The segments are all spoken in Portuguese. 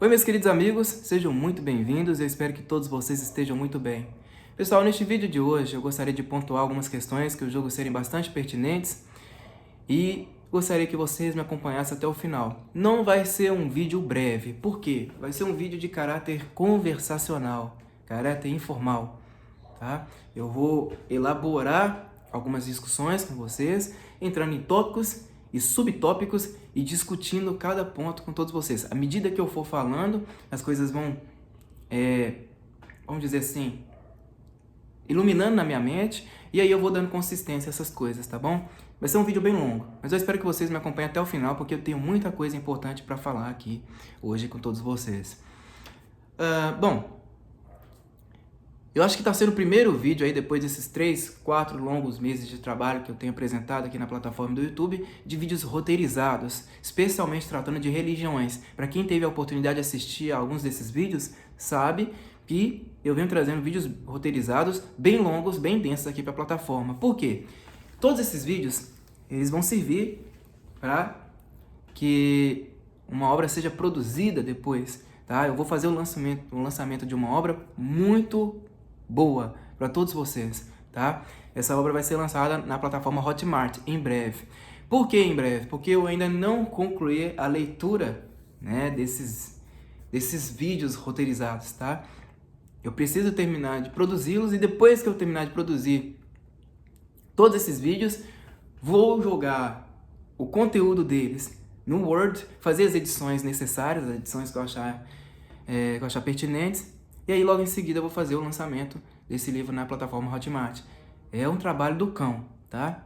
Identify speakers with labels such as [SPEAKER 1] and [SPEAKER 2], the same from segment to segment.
[SPEAKER 1] Oi, meus queridos amigos, sejam muito bem-vindos, eu espero que todos vocês estejam muito bem. Pessoal, neste vídeo de hoje eu gostaria de pontuar algumas questões que eu julgo serem bastante pertinentes e gostaria que vocês me acompanhassem até o final. Não vai ser um vídeo breve, por quê? Vai ser um vídeo de caráter conversacional, caráter informal, tá? Eu vou elaborar algumas discussões com vocês, entrando em tópicos e subtópicos e discutindo cada ponto com todos vocês. À medida que eu for falando, as coisas vão, vamos dizer assim, iluminando na minha mente e aí eu vou dando consistência a essas coisas, tá bom? Vai ser um vídeo bem longo, mas eu espero que vocês me acompanhem até o final porque eu tenho muita coisa importante para falar aqui hoje com todos vocês. Bom, eu acho que está sendo o primeiro vídeo aí, depois desses 3, 4 longos meses de trabalho que eu tenho apresentado aqui na plataforma do YouTube, de vídeos roteirizados, especialmente tratando de religiões. Para quem teve a oportunidade de assistir a alguns desses vídeos, sabe que eu venho trazendo vídeos roteirizados bem longos, bem densos aqui para a plataforma. Por quê? Todos esses vídeos, eles vão servir para que uma obra seja produzida depois, tá? Eu vou fazer o lançamento de uma obra muito boa para todos vocês, tá? Essa obra vai ser lançada na plataforma Hotmart em breve. Por que em breve? Porque eu ainda não concluí a leitura, né, desses vídeos roteirizados, tá? Eu preciso terminar de produzi-los e depois que eu terminar de produzir todos esses vídeos, vou jogar o conteúdo deles no Word, fazer as edições necessárias, as edições que eu achar pertinentes. E aí, logo em seguida, eu vou fazer o lançamento desse livro na plataforma Hotmart. É um trabalho do cão, tá?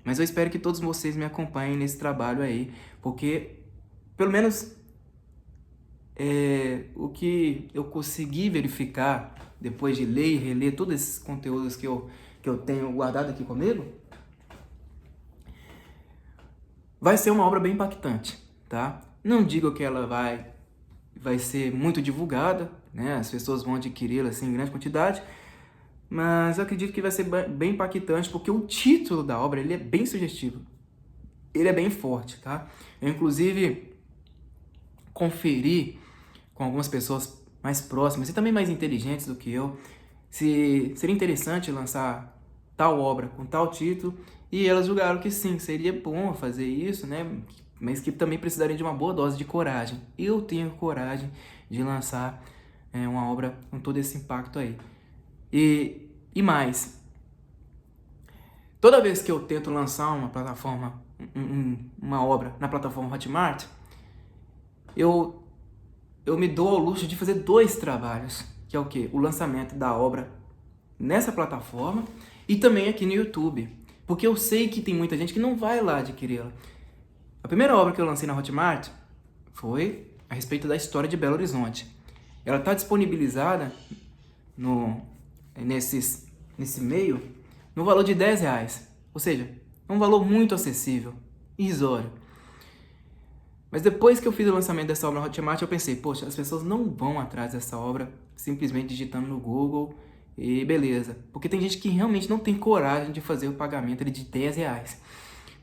[SPEAKER 1] Mas eu espero que todos vocês me acompanhem nesse trabalho aí, porque, pelo menos, o que eu consegui verificar, depois de ler e reler todos esses conteúdos que eu tenho guardado aqui comigo, vai ser uma obra bem impactante, tá? Não digo que ela vai ser muito divulgada, né? As pessoas vão adquiri-la assim, em grande quantidade, mas eu acredito que vai ser bem impactante, porque o título da obra ele é bem sugestivo, ele é bem forte, tá? Eu, inclusive, conferi com algumas pessoas mais próximas e também mais inteligentes do que eu, se seria interessante lançar tal obra com tal título, e elas julgaram que sim, seria bom fazer isso, né? Mas que também precisaria de uma boa dose de coragem. Eu tenho coragem de lançar uma obra com todo esse impacto aí. E mais, toda vez que eu tento lançar uma plataforma, uma obra na plataforma Hotmart, eu me dou ao luxo de fazer 2 trabalhos, que é o quê? O lançamento da obra nessa plataforma e também aqui no YouTube, porque eu sei que tem muita gente que não vai lá adquiri-la. A primeira obra que eu lancei na Hotmart foi a respeito da história de Belo Horizonte. Ela está disponibilizada nesse meio no valor de R$10, ou seja, é um valor muito acessível, irrisório. Mas depois que eu fiz o lançamento dessa obra na Hotmart, eu pensei, poxa, as pessoas não vão atrás dessa obra simplesmente digitando no Google e beleza. Porque tem gente que realmente não tem coragem de fazer o pagamento de R$10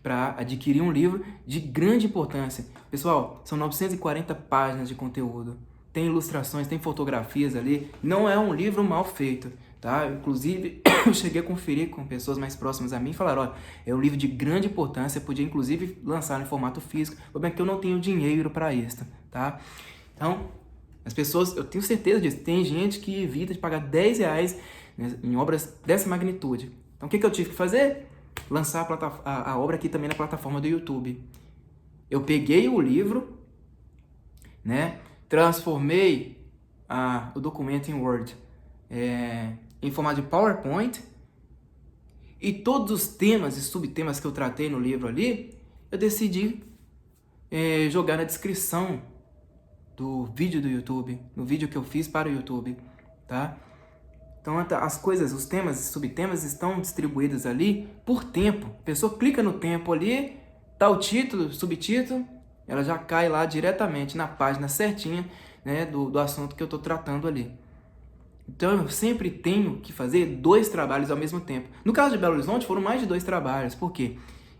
[SPEAKER 1] para adquirir um livro de grande importância. Pessoal, são 940 páginas de conteúdo. Tem ilustrações, tem fotografias ali. Não é um livro mal feito, tá? Inclusive, eu cheguei a conferir com pessoas mais próximas a mim e falaram, olha, é um livro de grande importância, podia inclusive lançar em formato físico, o problema é que eu não tenho dinheiro para isso, tá? Então, as pessoas, eu tenho certeza disso, tem gente que evita de pagar R$10 em obras dessa magnitude. Então, o que eu tive que fazer? Lançar a obra aqui também na plataforma do YouTube. Eu peguei o livro, né? Transformei o documento em Word em formato de PowerPoint e todos os temas e subtemas que eu tratei no livro ali, eu decidi jogar na descrição do vídeo do YouTube, no vídeo que eu fiz para o YouTube, tá? Então as coisas, os temas e subtemas estão distribuídos ali por tempo. A pessoa clica no tempo ali, tá o título, subtítulo, ela já cai lá diretamente na página certinha, né, do assunto que eu estou tratando ali. Então eu sempre tenho que fazer 2 trabalhos ao mesmo tempo. No caso de Belo Horizonte foram mais de 2 trabalhos, por quê?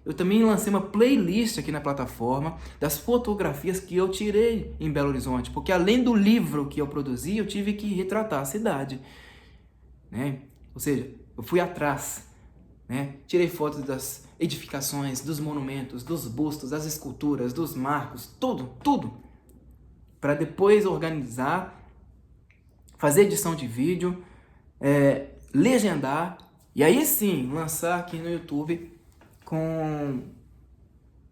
[SPEAKER 1] Eu também lancei uma playlist aqui na plataforma das fotografias que eu tirei em Belo Horizonte, porque além do livro que eu produzi, eu tive que retratar a cidade, né? Ou seja, eu fui atrás, né? Tirei fotos das edificações, dos monumentos, dos bustos, das esculturas, dos marcos, tudo, para depois organizar, fazer edição de vídeo, legendar e aí sim lançar aqui no YouTube com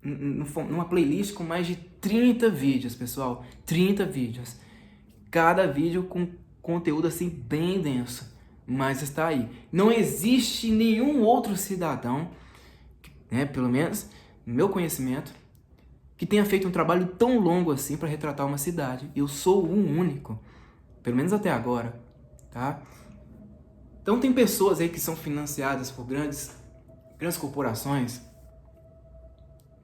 [SPEAKER 1] numa playlist com mais de 30 vídeos, pessoal. 30 vídeos. Cada vídeo com conteúdo assim bem denso, mas está aí. Não existe nenhum outro cidadão, né, pelo menos no meu conhecimento, que tenha feito um trabalho tão longo assim para retratar uma cidade. Eu sou o único, pelo menos até agora, tá? Então tem pessoas aí que são financiadas por grandes corporações,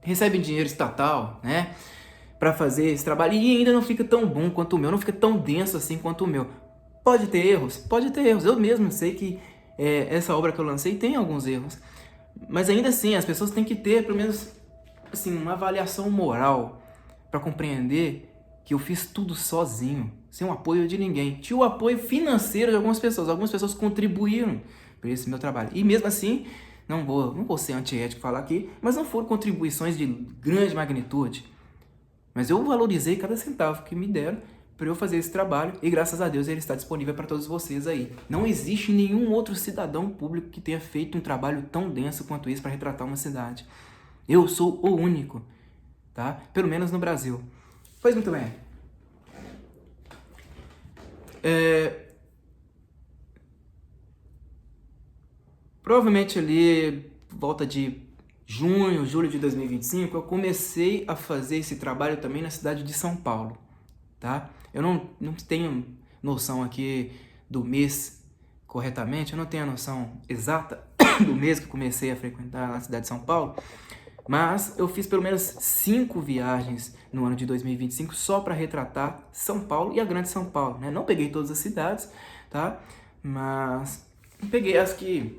[SPEAKER 1] recebem dinheiro estatal, né, para fazer esse trabalho e ainda não fica tão bom quanto o meu, não fica tão denso assim quanto o meu. Pode ter erros, pode ter erros. Eu mesmo sei que essa obra que eu lancei tem alguns erros, mas ainda assim as pessoas têm que ter pelo menos assim uma avaliação moral para compreender que eu fiz tudo sozinho, sem o apoio de ninguém. Tinha o apoio financeiro de algumas pessoas contribuíram para esse meu trabalho. E mesmo assim, não vou ser antiético falar aqui, mas não foram contribuições de grande magnitude. Mas eu valorizei cada centavo que me deram para eu fazer esse trabalho e graças a Deus ele está disponível para todos vocês aí. Não existe nenhum outro cidadão público que tenha feito um trabalho tão denso quanto esse para retratar uma cidade. Eu sou o único, tá? Pelo menos no Brasil. Pois muito bem. Provavelmente ali, volta de junho, julho de 2025, eu comecei a fazer esse trabalho também na cidade de São Paulo, tá? Eu não tenho noção aqui do mês corretamente, eu não tenho a noção exata do mês que eu comecei a frequentar a cidade de São Paulo, mas eu fiz pelo menos 5 viagens no ano de 2025 só para retratar São Paulo e a Grande São Paulo, né? Não peguei todas as cidades, tá? Mas peguei as que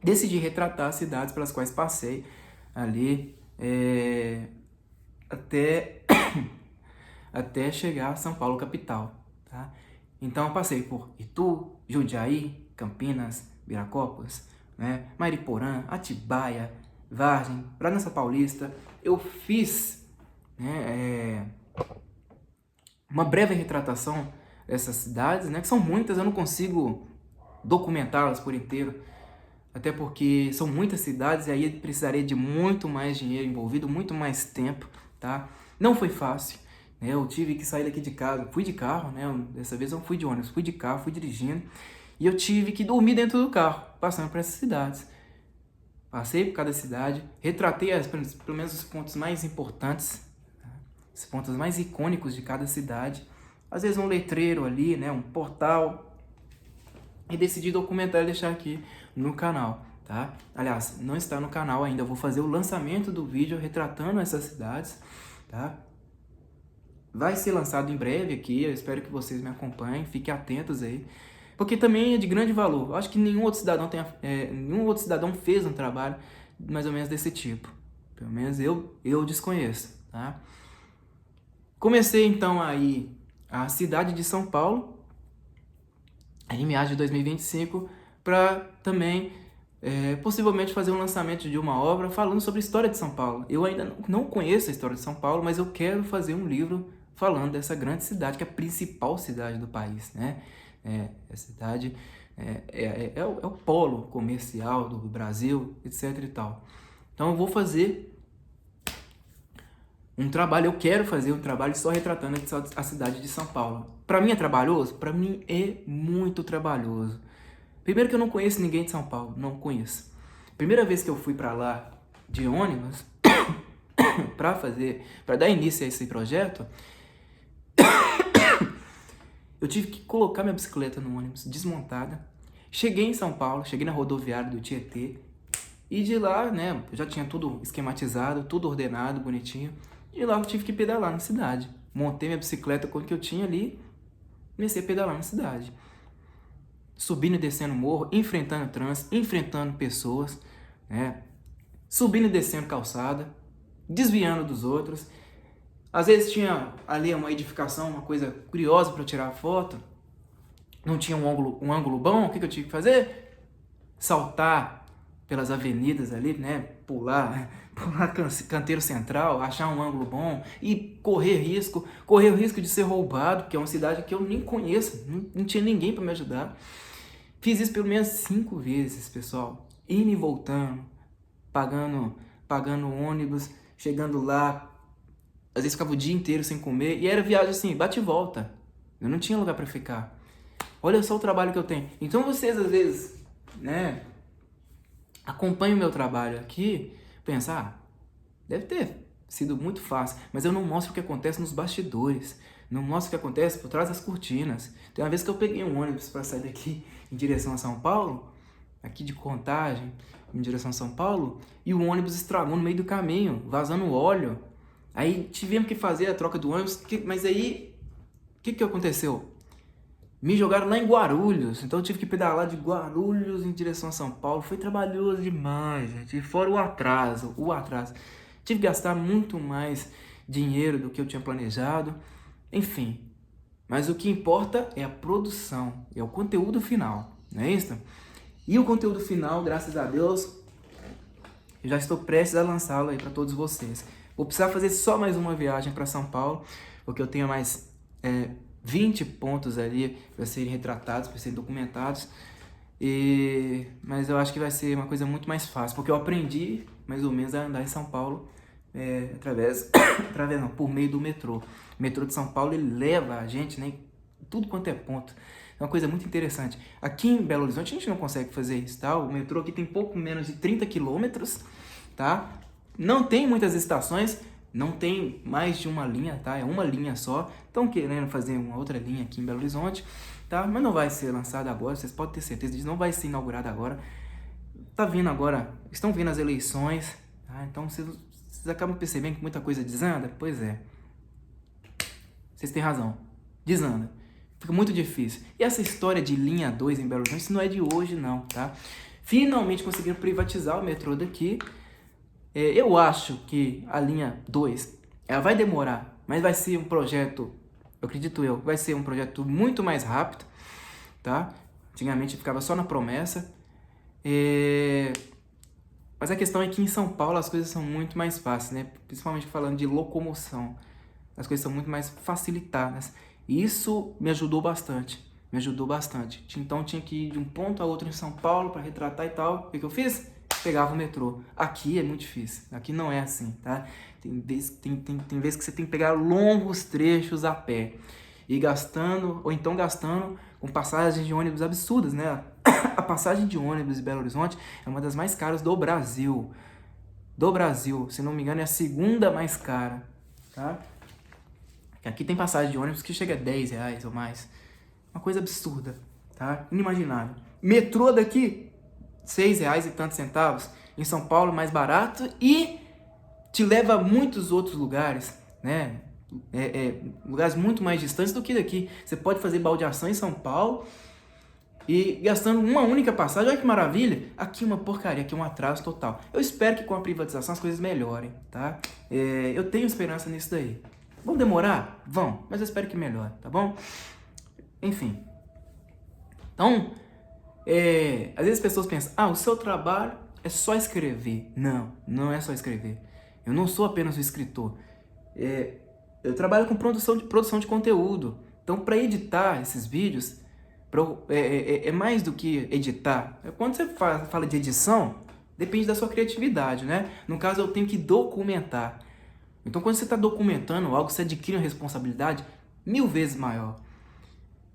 [SPEAKER 1] decidi retratar as cidades pelas quais passei ali até chegar a São Paulo capital, tá? Então eu passei por Itu, Jundiaí, Campinas, Viracopos, né? Mariporã, Atibaia, Vargem, Bragança Paulista. Eu fiz, né, uma breve retratação dessas cidades, né, que são muitas, eu não consigo documentá-las por inteiro, até porque são muitas cidades e aí precisaria de muito mais dinheiro envolvido, muito mais tempo, tá? Não foi fácil, né? Eu tive que sair daqui de casa, fui de carro, né? Dessa vez eu não fui de ônibus, fui de carro, fui dirigindo e eu tive que dormir dentro do carro, passando por essas cidades. Passei por cada cidade, retratei pelo menos os pontos mais importantes, tá? Os pontos mais icônicos de cada cidade. Às vezes um letreiro ali, né? Um portal. E decidi documentar e deixar aqui no canal, tá? Aliás, não está no canal ainda, eu vou fazer o lançamento do vídeo retratando essas cidades, tá? Vai ser lançado em breve aqui, eu espero que vocês me acompanhem, fiquem atentos aí, porque também é de grande valor. Eu acho que nenhum outro cidadão fez um trabalho mais ou menos desse tipo, pelo menos eu desconheço, tá? Comecei então aí a cidade de São Paulo, em meados de 2025, para também possivelmente fazer um lançamento de uma obra falando sobre a história de São Paulo. Eu ainda não conheço a história de São Paulo, mas eu quero fazer um livro falando dessa grande cidade, que é a principal cidade do país, né? A cidade é o polo comercial do Brasil, etc e tal. Então eu vou fazer um trabalho, eu quero fazer um trabalho só retratando a cidade de São Paulo. Para mim é trabalhoso? Para mim é muito trabalhoso. Primeiro que eu não conheço ninguém de São Paulo, não conheço. Primeira vez que eu fui para lá de ônibus para dar início a esse projeto, eu tive que colocar minha bicicleta no ônibus desmontada. Cheguei em São Paulo, cheguei na rodoviária do Tietê e de lá, né, eu já tinha tudo esquematizado, tudo ordenado, bonitinho. E lá eu tive que pedalar na cidade. Montei minha bicicleta com o que eu tinha ali, comecei a pedalar na cidade. Subindo e descendo o morro, enfrentando trânsito, enfrentando pessoas, né? subindo e descendo calçada, desviando dos outros. Às vezes tinha ali uma edificação, uma coisa curiosa para eu tirar foto, não tinha um ângulo bom, o que eu tinha que fazer? Saltar pelas avenidas ali, né? Pular canteiro central, achar um ângulo bom e correr o risco de ser roubado, porque é uma cidade que eu nem conheço, não tinha ninguém para me ajudar. Fiz isso pelo menos 5 vezes, pessoal, indo e voltando, pagando ônibus, chegando lá, às vezes ficava o dia inteiro sem comer, e era viagem assim, bate e volta, eu não tinha lugar para ficar. Olha só o trabalho que eu tenho. Então vocês às vezes, né, acompanham o meu trabalho aqui, pensam, deve ter sido muito fácil, mas eu não mostro o que acontece nos bastidores, não mostro o que acontece por trás das cortinas. Tem uma vez que eu peguei um ônibus para sair daqui em direção a São Paulo, aqui de Contagem, em direção a São Paulo, e o ônibus estragou no meio do caminho, vazando óleo. Aí tivemos que fazer a troca do ônibus, mas aí, o que aconteceu? Me jogaram lá em Guarulhos, então eu tive que pedalar de Guarulhos em direção a São Paulo. Foi trabalhoso demais, gente. E fora o atraso. Tive que gastar muito mais dinheiro do que eu tinha planejado. Enfim, mas o que importa é a produção, é o conteúdo final, não é isso? E o conteúdo final, graças a Deus, eu já estou prestes a lançá-lo aí para todos vocês. Vou precisar fazer só mais uma viagem para São Paulo, porque eu tenho mais 20 pontos ali para serem retratados, para serem documentados. Mas eu acho que vai ser uma coisa muito mais fácil, porque eu aprendi mais ou menos a andar em São Paulo por meio do metrô. O metrô de São Paulo, ele leva a gente, né, em tudo quanto é ponto. É uma coisa muito interessante. Aqui em Belo Horizonte a gente não consegue fazer isso, tá? O metrô aqui tem pouco menos de 30 quilômetros, tá? Não tem muitas estações, não tem mais de uma linha, tá? É uma linha só. Estão querendo fazer uma outra linha aqui em Belo Horizonte, tá? Mas não vai ser lançada agora, vocês podem ter certeza disso, não vai ser inaugurada agora. Tá vindo agora, estão vindo as eleições, tá? Então vocês acabam percebendo que muita coisa desanda? Pois é. Vocês têm razão. Desanda. Fica muito difícil. E essa história de linha 2 em Belo Horizonte, isso não é de hoje não, tá? Finalmente conseguiram privatizar o metrô daqui. Eu acho que a linha 2, ela vai demorar, mas vai ser um projeto, vai ser um projeto muito mais rápido, tá? Antigamente ficava só na promessa. Mas a questão é que em São Paulo as coisas são muito mais fáceis, né? Principalmente falando de locomoção. As coisas são muito mais facilitadas. E isso me ajudou bastante. Então tinha que ir de um ponto a outro em São Paulo para retratar e tal. O que eu fiz? Pegava o metrô. Aqui é muito difícil. Aqui não é assim, tá? Tem vezes que você tem que pegar longos trechos a pé. E gastando com passagens de ônibus absurdas, né? A passagem de ônibus de Belo Horizonte é uma das mais caras do Brasil. Se não me engano, é a segunda mais cara, tá? Aqui tem passagem de ônibus que chega a R$10 ou mais. Uma coisa absurda, tá? Inimaginável. Metrô daqui, R$6 e tantos centavos. Em São Paulo, mais barato e te leva a muitos outros lugares, né? Lugares muito mais distantes do que daqui. Você pode fazer baldeação em São Paulo e gastando uma única passagem. Olha que maravilha. Aqui uma porcaria, aqui um atraso total. Eu espero que com a privatização as coisas melhorem, tá? Eu tenho esperança nisso daí. Vão demorar? Vão, mas eu espero que melhore, tá bom? Enfim. Então, às vezes as pessoas pensam, o seu trabalho é só escrever. Não, não é só escrever. Eu não sou apenas um escritor. Eu trabalho com produção de conteúdo. Então, para editar esses vídeos, é mais do que editar. Quando você fala de edição, depende da sua criatividade, né? No caso, eu tenho que documentar. Então, quando você está documentando algo, você adquire uma responsabilidade 1000 vezes maior.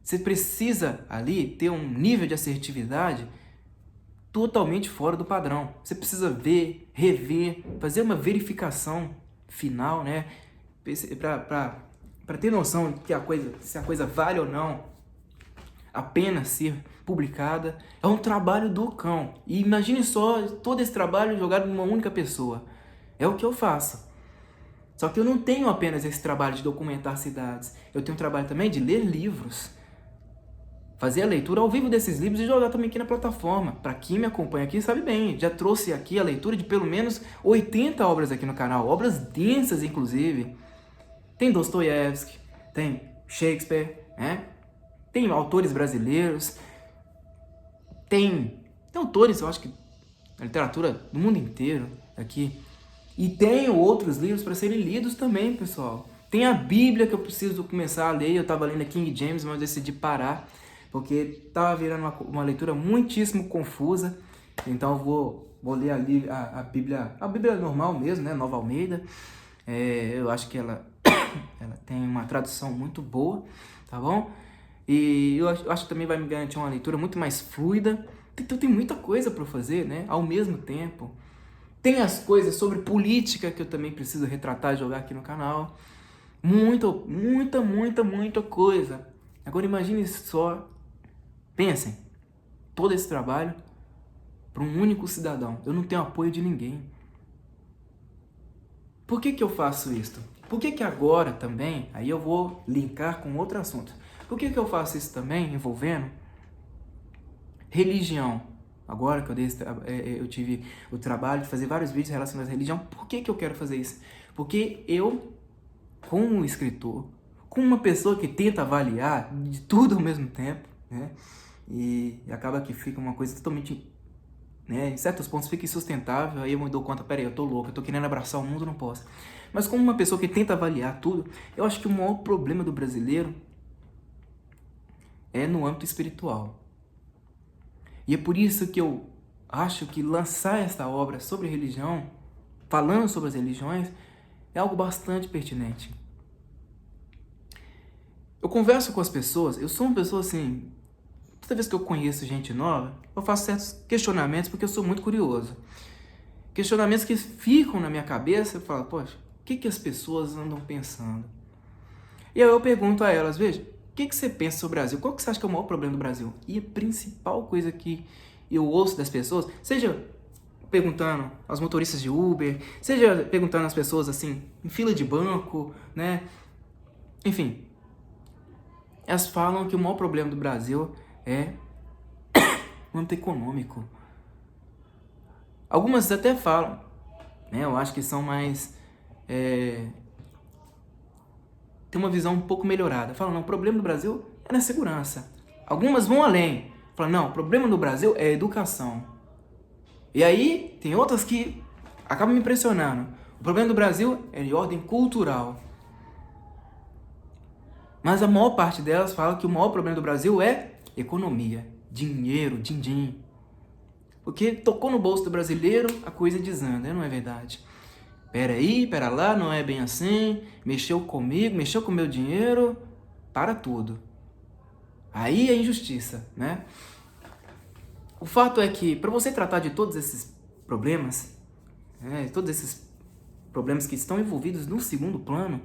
[SPEAKER 1] Você precisa ali ter um nível de assertividade totalmente fora do padrão. Você precisa ver, rever, fazer uma verificação final, né? Para ter noção de que se a coisa vale ou não a pena ser publicada. É um trabalho do cão. E imagine só todo esse trabalho jogado numa única pessoa. É o que eu faço. Só que eu não tenho apenas esse trabalho de documentar cidades. Eu tenho um trabalho também de ler livros, fazer a leitura ao vivo desses livros e jogar também aqui na plataforma. Para quem me acompanha aqui sabe bem, já trouxe aqui a leitura de pelo menos 80 obras aqui no canal, obras densas inclusive. Tem Dostoiévski, tem Shakespeare, né? Tem autores brasileiros, tem autores, eu acho que da literatura do mundo inteiro aqui. E tem outros livros para serem lidos também, pessoal. Tem a Bíblia que eu preciso começar a ler. Eu estava lendo a King James, mas eu decidi parar, porque estava virando uma leitura muitíssimo confusa. Então eu vou ler a Bíblia normal mesmo, né? Nova Almeida. Eu acho que ela tem uma tradução muito boa, tá bom? E eu acho que também vai me garantir uma leitura muito mais fluida. Então tem muita coisa para fazer, né? Ao mesmo tempo. Tem as coisas sobre política que eu também preciso retratar e jogar aqui no canal. Muita coisa. Agora imagine só, pensem, todo esse trabalho para um único cidadão. Eu não tenho apoio de ninguém. Por que eu faço isso? Por que agora também, aí eu vou linkar com outro assunto. Por que eu faço isso também envolvendo religião? Agora que eu tive o trabalho de fazer vários vídeos relacionados à religião, por que eu quero fazer isso? Porque eu, como escritor, como uma pessoa que tenta avaliar de tudo ao mesmo tempo, né? E acaba que fica uma coisa totalmente, né? Em certos pontos fica insustentável, aí eu me dou conta, peraí, eu tô louco, eu tô querendo abraçar o mundo, não posso. Mas como uma pessoa que tenta avaliar tudo, eu acho que o maior problema do brasileiro é no âmbito espiritual. E é por isso que eu acho que lançar esta obra sobre religião, falando sobre as religiões, é algo bastante pertinente. Eu converso com as pessoas, eu sou uma pessoa assim, toda vez que eu conheço gente nova, eu faço certos questionamentos porque eu sou muito curioso. Questionamentos que ficam na minha cabeça, eu falo, poxa, o que as pessoas andam pensando? E aí eu pergunto a elas, veja, o que você pensa sobre o Brasil? Qual que você acha que é o maior problema do Brasil? E a principal coisa que eu ouço das pessoas, seja perguntando aos motoristas de Uber, seja perguntando às pessoas assim, em fila de banco, né? Enfim, elas falam que o maior problema do Brasil é o âmbito econômico. Algumas até falam, né? Eu acho que são mais... tem uma visão um pouco melhorada. Falam, não, o problema do Brasil é na segurança. Algumas vão além. Falam, não, o problema do Brasil é a educação. E aí, tem outras que acabam me impressionando. O problema do Brasil é de ordem cultural. Mas a maior parte delas fala que o maior problema do Brasil é economia, dinheiro, din-din. Porque tocou no bolso do brasileiro, a coisa desanda, não é verdade? Pera lá, não é bem assim, mexeu comigo, mexeu com o meu dinheiro, para tudo. Aí é injustiça, né? O fato é que, para você tratar de todos esses problemas, todos esses problemas que estão envolvidos no segundo plano,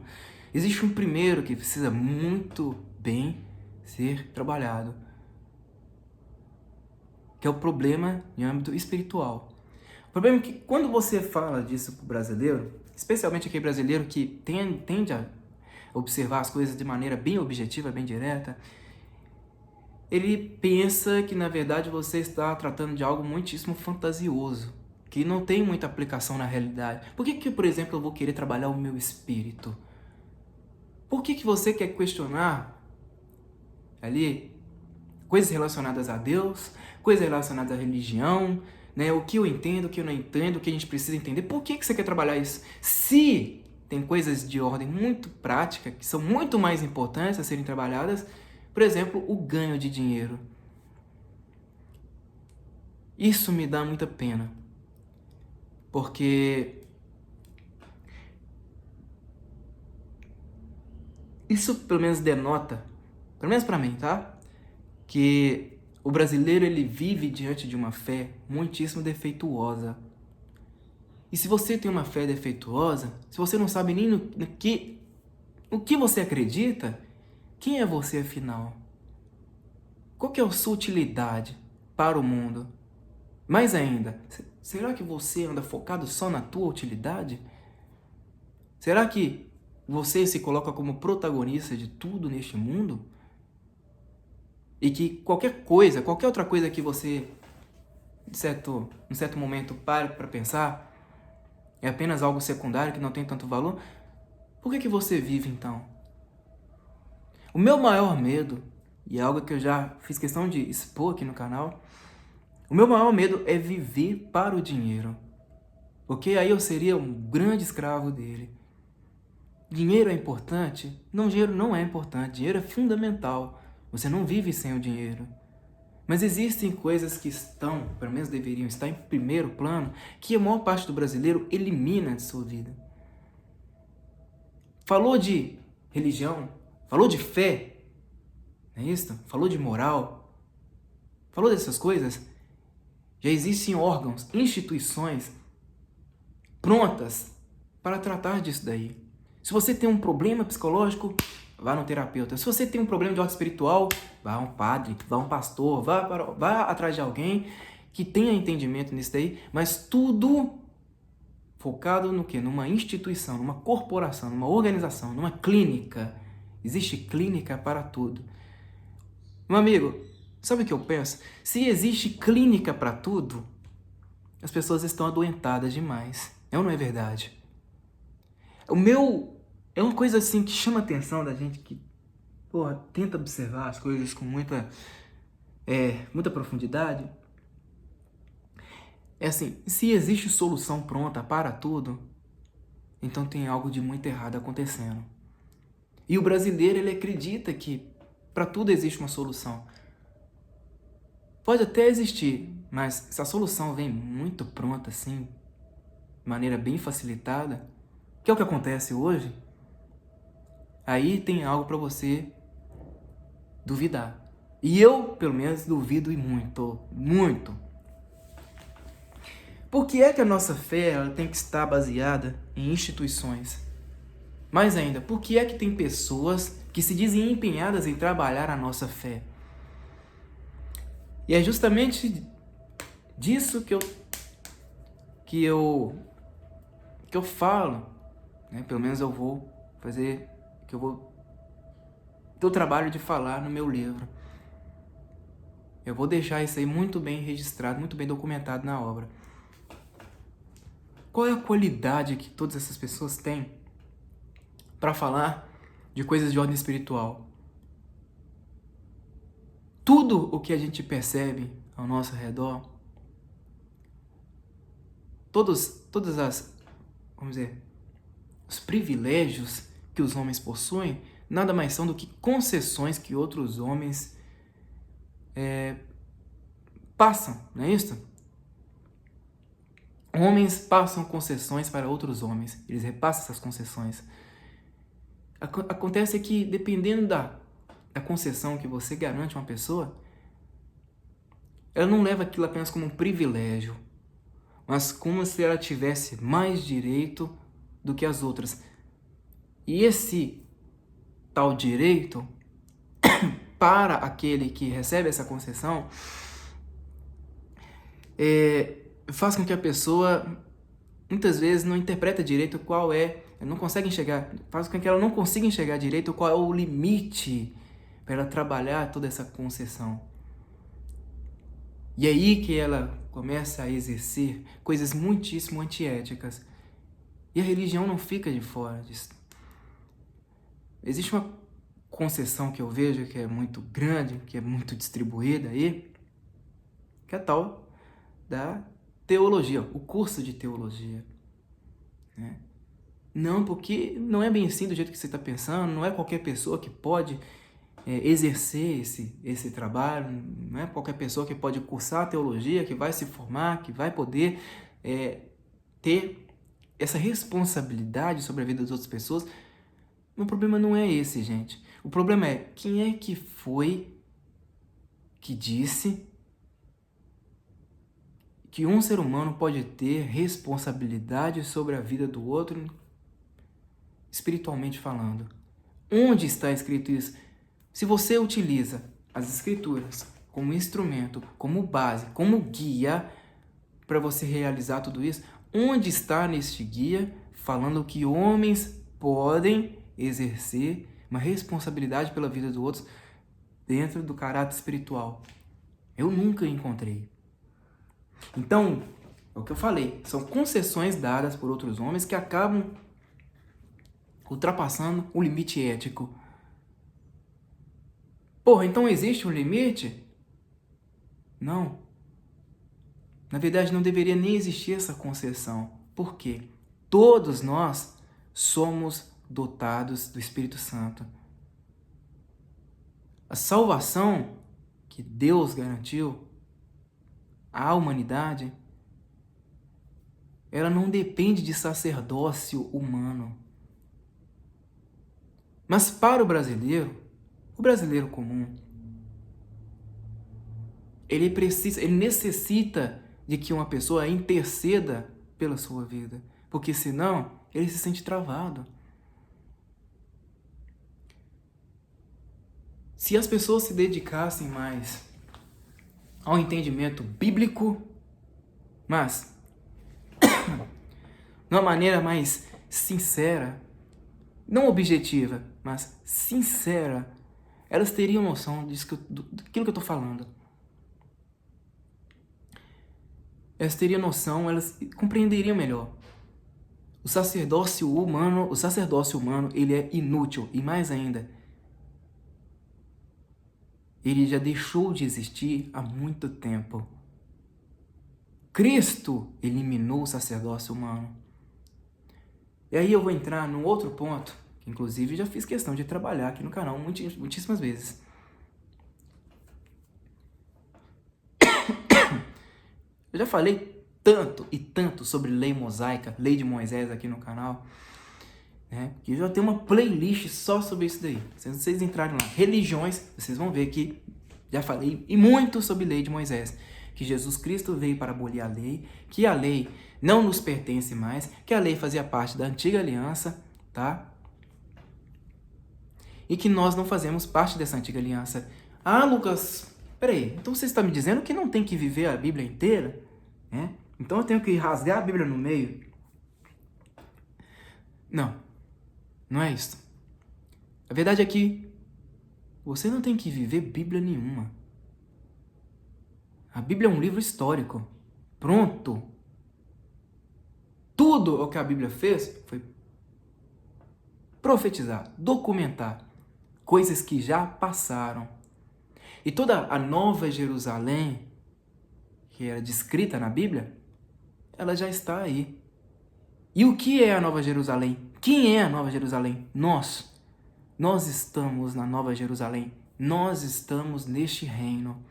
[SPEAKER 1] existe um primeiro que precisa muito bem ser trabalhado, que é o problema em âmbito espiritual. O problema é que quando você fala disso para o brasileiro, especialmente aquele brasileiro que tende a observar as coisas de maneira bem objetiva, bem direta, ele pensa que na verdade você está tratando de algo muitíssimo fantasioso, que não tem muita aplicação na realidade. Por que, por exemplo, eu vou querer trabalhar o meu espírito? Por que você quer questionar ali coisas relacionadas a Deus, coisas relacionadas à religião, né? O que eu entendo, o que eu não entendo, o que a gente precisa entender? Por que você quer trabalhar isso? Se tem coisas de ordem muito prática, que são muito mais importantes a serem trabalhadas, por exemplo, o ganho de dinheiro. Isso me dá muita pena, porque isso pelo menos denota, pelo menos pra mim, tá? Que o brasileiro ele vive diante de uma fé muitíssimo defeituosa. E se você tem uma fé defeituosa, se você não sabe nem no que você acredita, quem é você afinal? Qual que é a sua utilidade para o mundo? Mais ainda, será que você anda focado só na tua utilidade? Será que você se coloca como protagonista de tudo neste mundo? E que qualquer coisa, qualquer outra coisa que você, em certo momento, pare para pensar, é apenas algo secundário que não tem tanto valor, por que você vive então? O meu maior medo, e é algo que eu já fiz questão de expor aqui no canal, o meu maior medo é viver para o dinheiro. Porque aí eu seria um grande escravo dele. Dinheiro é importante? Não, dinheiro não é importante. Dinheiro é fundamental. Você não vive sem o dinheiro. Mas existem coisas que estão, pelo menos deveriam estar em primeiro plano, que a maior parte do brasileiro elimina de sua vida. Falou de religião, falou de fé, não é isso? Falou de moral, falou dessas coisas. Já existem órgãos, instituições prontas para tratar disso daí. Se você tem um problema psicológico, vá no terapeuta. Se você tem um problema de ordem espiritual, vá a um padre, vá a um pastor, vá atrás de alguém que tenha entendimento nisso daí, mas tudo focado no quê? Numa instituição, numa corporação, numa organização, numa clínica. Existe clínica para tudo. Meu amigo, sabe o que eu penso? Se existe clínica para tudo, as pessoas estão adoentadas demais. É ou não é verdade? É uma coisa assim que chama a atenção da gente que, porra, tenta observar as coisas com muita profundidade. É assim, se existe solução pronta para tudo, então tem algo de muito errado acontecendo. E o brasileiro, ele acredita que para tudo existe uma solução. Pode até existir, mas se a solução vem muito pronta assim, de maneira bem facilitada, que é o que acontece hoje, aí tem algo para você duvidar. E eu, pelo menos, duvido e muito, muito. Por que é que a nossa fé ela tem que estar baseada em instituições? Mais ainda, por que é que tem pessoas que se dizem empenhadas em trabalhar a nossa fé? E é justamente disso que eu falo, né? Pelo menos eu vou fazer, que eu vou ter o trabalho de falar no meu livro. Eu vou deixar isso aí muito bem registrado, muito bem documentado na obra. Qual é a qualidade que todas essas pessoas têm para falar de coisas de ordem espiritual? Tudo o que a gente percebe ao nosso redor, todas as, vamos dizer, os privilégios que os homens possuem, nada mais são do que concessões que outros homens passam, não é isso? Homens passam concessões para outros homens, eles repassam essas concessões. Acontece que, dependendo da concessão que você garante a uma pessoa, ela não leva aquilo apenas como um privilégio, mas como se ela tivesse mais direito do que as outras. E esse tal direito, para aquele que recebe essa concessão, faz com que a pessoa, muitas vezes, não interpreta direito qual é, não consegue enxergar, faz com que ela não consiga enxergar direito qual é o limite para ela trabalhar toda essa concessão. E é aí que ela começa a exercer coisas muitíssimo antiéticas. E a religião não fica de fora disso. Existe uma concessão que eu vejo que é muito grande, que é muito distribuída aí, que é a tal da teologia, o curso de teologia. Né? Não, porque não é bem assim do jeito que você está pensando, não é qualquer pessoa que pode exercer esse trabalho, não é qualquer pessoa que pode cursar a teologia, que vai se formar, que vai poder ter essa responsabilidade sobre a vida das outras pessoas. O problema não é esse, gente. O problema é quem é que foi que disse que um ser humano pode ter responsabilidade sobre a vida do outro, espiritualmente falando. Onde está escrito isso? Se você utiliza as escrituras como instrumento, como base, como guia para você realizar tudo isso, onde está neste guia falando que homens podem exercer uma responsabilidade pela vida dos outros? dentro do caráter espiritual. Eu nunca encontrei. Então, é o que eu falei, são concessões dadas por outros homens que acabam ultrapassando o limite ético. Porra, então existe um limite? Não. Na verdade, não deveria nem existir essa concessão. Por quê? Todos nós somos dotados do Espírito Santo. A salvação que Deus garantiu à humanidade, ela não depende de sacerdócio humano. Mas para o brasileiro comum, ele necessita de que uma pessoa interceda pela sua vida, porque senão ele se sente travado. Se as pessoas se dedicassem mais ao entendimento bíblico, mas de uma maneira mais sincera, não objetiva, mas sincera, elas teriam noção daquilo que eu estou falando. Elas teriam noção, elas compreenderiam melhor. O sacerdócio humano, ele é inútil. E mais ainda, ele já deixou de existir há muito tempo. Cristo eliminou o sacerdócio humano. E aí eu vou entrar num outro ponto, que inclusive já fiz questão de trabalhar aqui no canal muitíssimas vezes. Eu já falei tanto e tanto sobre lei mosaica, lei de Moisés aqui no canal, né? Que eu já tenho uma playlist só sobre isso daí. Se vocês entrarem lá, religiões, vocês vão ver que já falei e muito sobre lei de Moisés. Que Jesus Cristo veio para abolir a lei, que a lei não nos pertence mais, que a lei fazia parte da antiga aliança, tá? E que nós não fazemos parte dessa antiga aliança. Ah, Lucas, peraí, então você está me dizendo que não tem que viver a Bíblia inteira? Né? Então eu tenho que rasgar a Bíblia no meio? Não, não é isso. A verdade é que você não tem que viver Bíblia nenhuma. A Bíblia é um livro histórico. Pronto. Tudo o que a Bíblia fez foi profetizar, documentar coisas que já passaram. E toda a Nova Jerusalém, que era descrita na Bíblia, ela já está aí. E o que é a Nova Jerusalém? Quem é a Nova Jerusalém? Nós. Nós estamos na Nova Jerusalém. Nós estamos neste reino.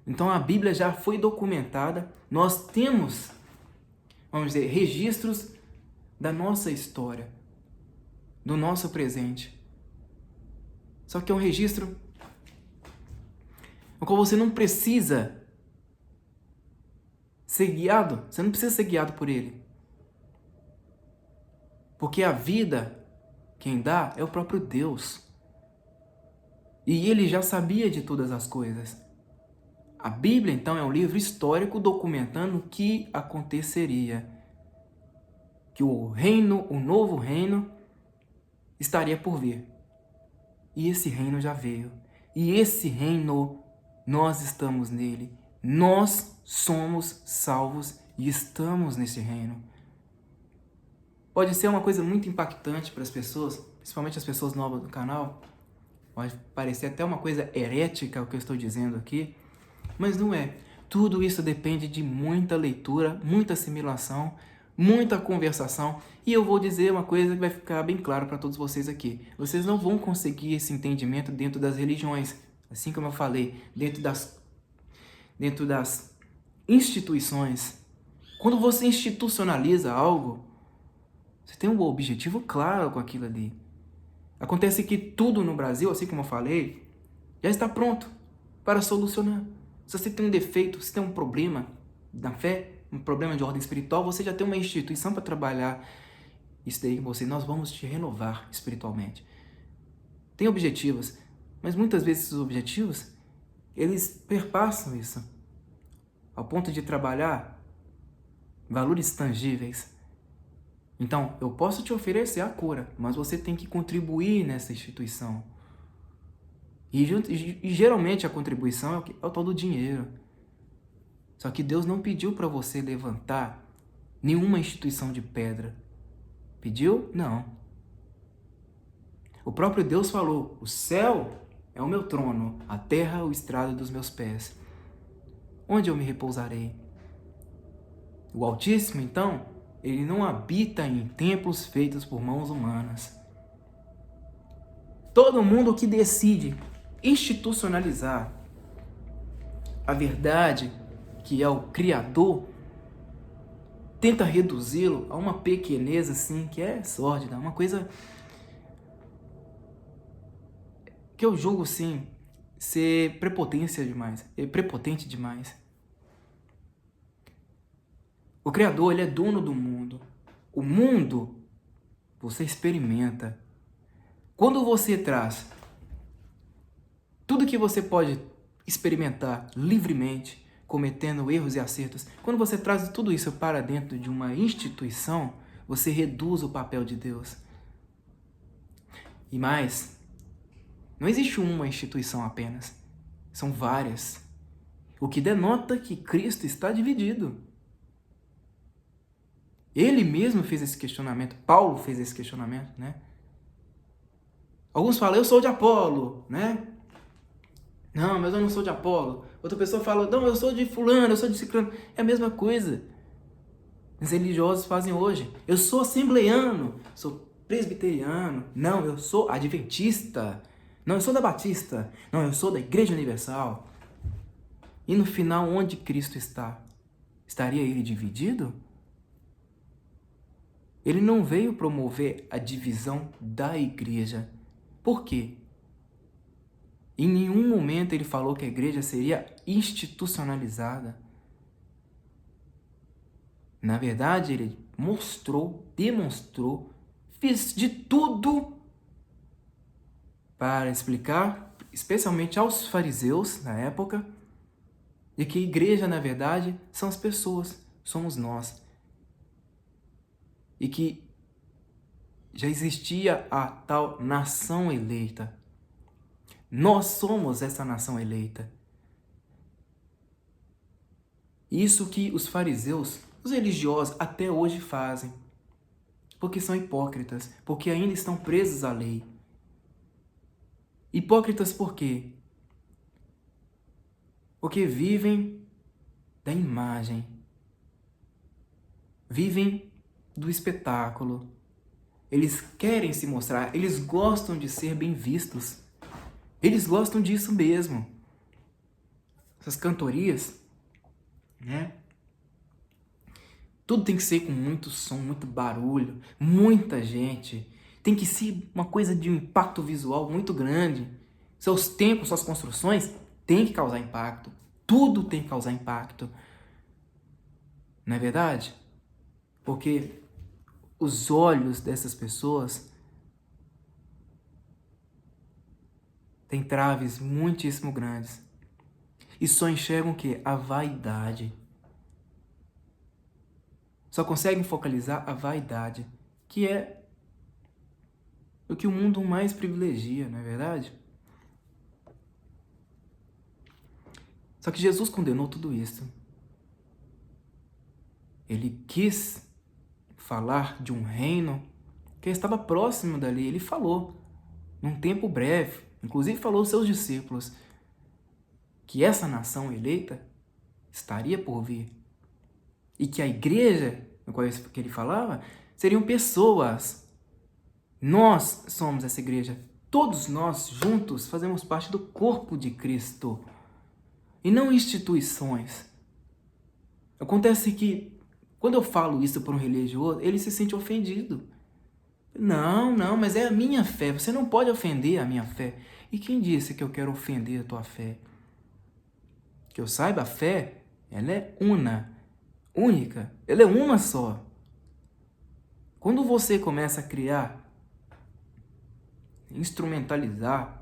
[SPEAKER 1] Então a Bíblia já foi documentada. Nós temos, vamos dizer, registros da nossa história, do nosso presente. Só que é um registro no qual você não precisa ser guiado. Você não precisa ser guiado por ele. Porque a vida, quem dá, é o próprio Deus. E ele já sabia de todas as coisas. A Bíblia, então, é um livro histórico documentando o que aconteceria. Que o reino, o novo reino, estaria por vir. E esse reino já veio. E esse reino, nós estamos nele. Nós somos salvos e estamos nesse reino. Pode ser uma coisa muito impactante para as pessoas, principalmente as pessoas novas do canal. Pode parecer até uma coisa herética o que eu estou dizendo aqui, mas não é. Tudo isso depende de muita leitura, muita assimilação, muita conversação. E eu vou dizer uma coisa que vai ficar bem claro para todos vocês aqui. Vocês não vão conseguir esse entendimento dentro das religiões. Assim como eu falei, dentro das instituições. Quando você institucionaliza algo, você tem um objetivo claro com aquilo ali. Acontece que tudo no Brasil, assim como eu falei, já está pronto para solucionar. Se você tem um defeito, se tem um problema na fé, um problema de ordem espiritual, você já tem uma instituição para trabalhar isso daí com você. Nós vamos te renovar espiritualmente. Tem objetivos, mas muitas vezes esses objetivos, eles perpassam isso, ao ponto de trabalhar valores tangíveis. Então, eu posso te oferecer a cura, mas você tem que contribuir nessa instituição. E geralmente a contribuição é o tal do dinheiro. Só que Deus não pediu para você levantar nenhuma instituição de pedra. Pediu? Não. O próprio Deus falou: o céu é o meu trono, a terra o estrado dos meus pés. Onde eu me repousarei? O Altíssimo, então, ele não habita em templos feitos por mãos humanas. Todo mundo que decide institucionalizar a verdade, que é o Criador, tenta reduzi-lo a uma pequenez assim, que é sórdida, uma coisa que eu julgo sim ser prepotente demais. O Criador, ele é dono do mundo. O mundo você experimenta. Quando você traz tudo que você pode experimentar livremente, cometendo erros e acertos, quando você traz tudo isso para dentro de uma instituição, você reduz o papel de Deus. E mais, não existe uma instituição apenas, são várias. O que denota que Cristo está dividido. Ele mesmo fez esse questionamento, Paulo fez esse questionamento, né? Alguns falam, eu sou de Apolo, né? Não, mas eu não sou de Apolo. Outra pessoa fala, não, eu sou de fulano, eu sou de ciclano. É a mesma coisa. Os religiosos fazem hoje. Eu sou assembleiano, sou presbiteriano. Não, eu sou adventista. Não, eu sou da Batista. Não, eu sou da Igreja Universal. E no final, onde Cristo está? Estaria ele dividido? Ele não veio promover a divisão da igreja. Por quê? Em nenhum momento ele falou que a igreja seria institucionalizada. Na verdade, ele demonstrou, fez de tudo para explicar, especialmente aos fariseus na época, de que a igreja, na verdade, são as pessoas, somos nós. E que já existia a tal nação eleita. Nós somos essa nação eleita. Isso que os fariseus, os religiosos, até hoje fazem. Porque são hipócritas, porque ainda estão presos à lei. Hipócritas por quê? Porque vivem da imagem. Vivem do espetáculo. Eles querem se mostrar, eles gostam de ser bem vistos. Eles gostam disso mesmo. Essas cantorias, né? Tudo tem que ser com muito som, muito barulho, muita gente. Tem que ser uma coisa de um impacto visual muito grande. Seus templos, suas construções tem que causar impacto. Tudo tem que causar impacto. Não é verdade? Porque os olhos dessas pessoas têm traves muitíssimo grandes. E só enxergam o quê? A vaidade. Só conseguem focalizar a vaidade, que é o que o mundo mais privilegia, não é verdade? Só que Jesus condenou tudo isso. Ele quis falar de um reino que estava próximo dali. Ele falou, num tempo breve, inclusive falou aos seus discípulos, que essa nação eleita estaria por vir. E que a igreja, no qual que ele falava, seriam pessoas. Nós somos essa igreja. Todos nós juntos fazemos parte do corpo de Cristo. E não instituições. Acontece que, quando eu falo isso para um religioso, ele se sente ofendido. Não, mas é a minha fé. Você não pode ofender a minha fé. E quem disse que eu quero ofender a tua fé? Que eu saiba, a fé, ela é única. Ela é uma só. Quando você começa a criar, instrumentalizar,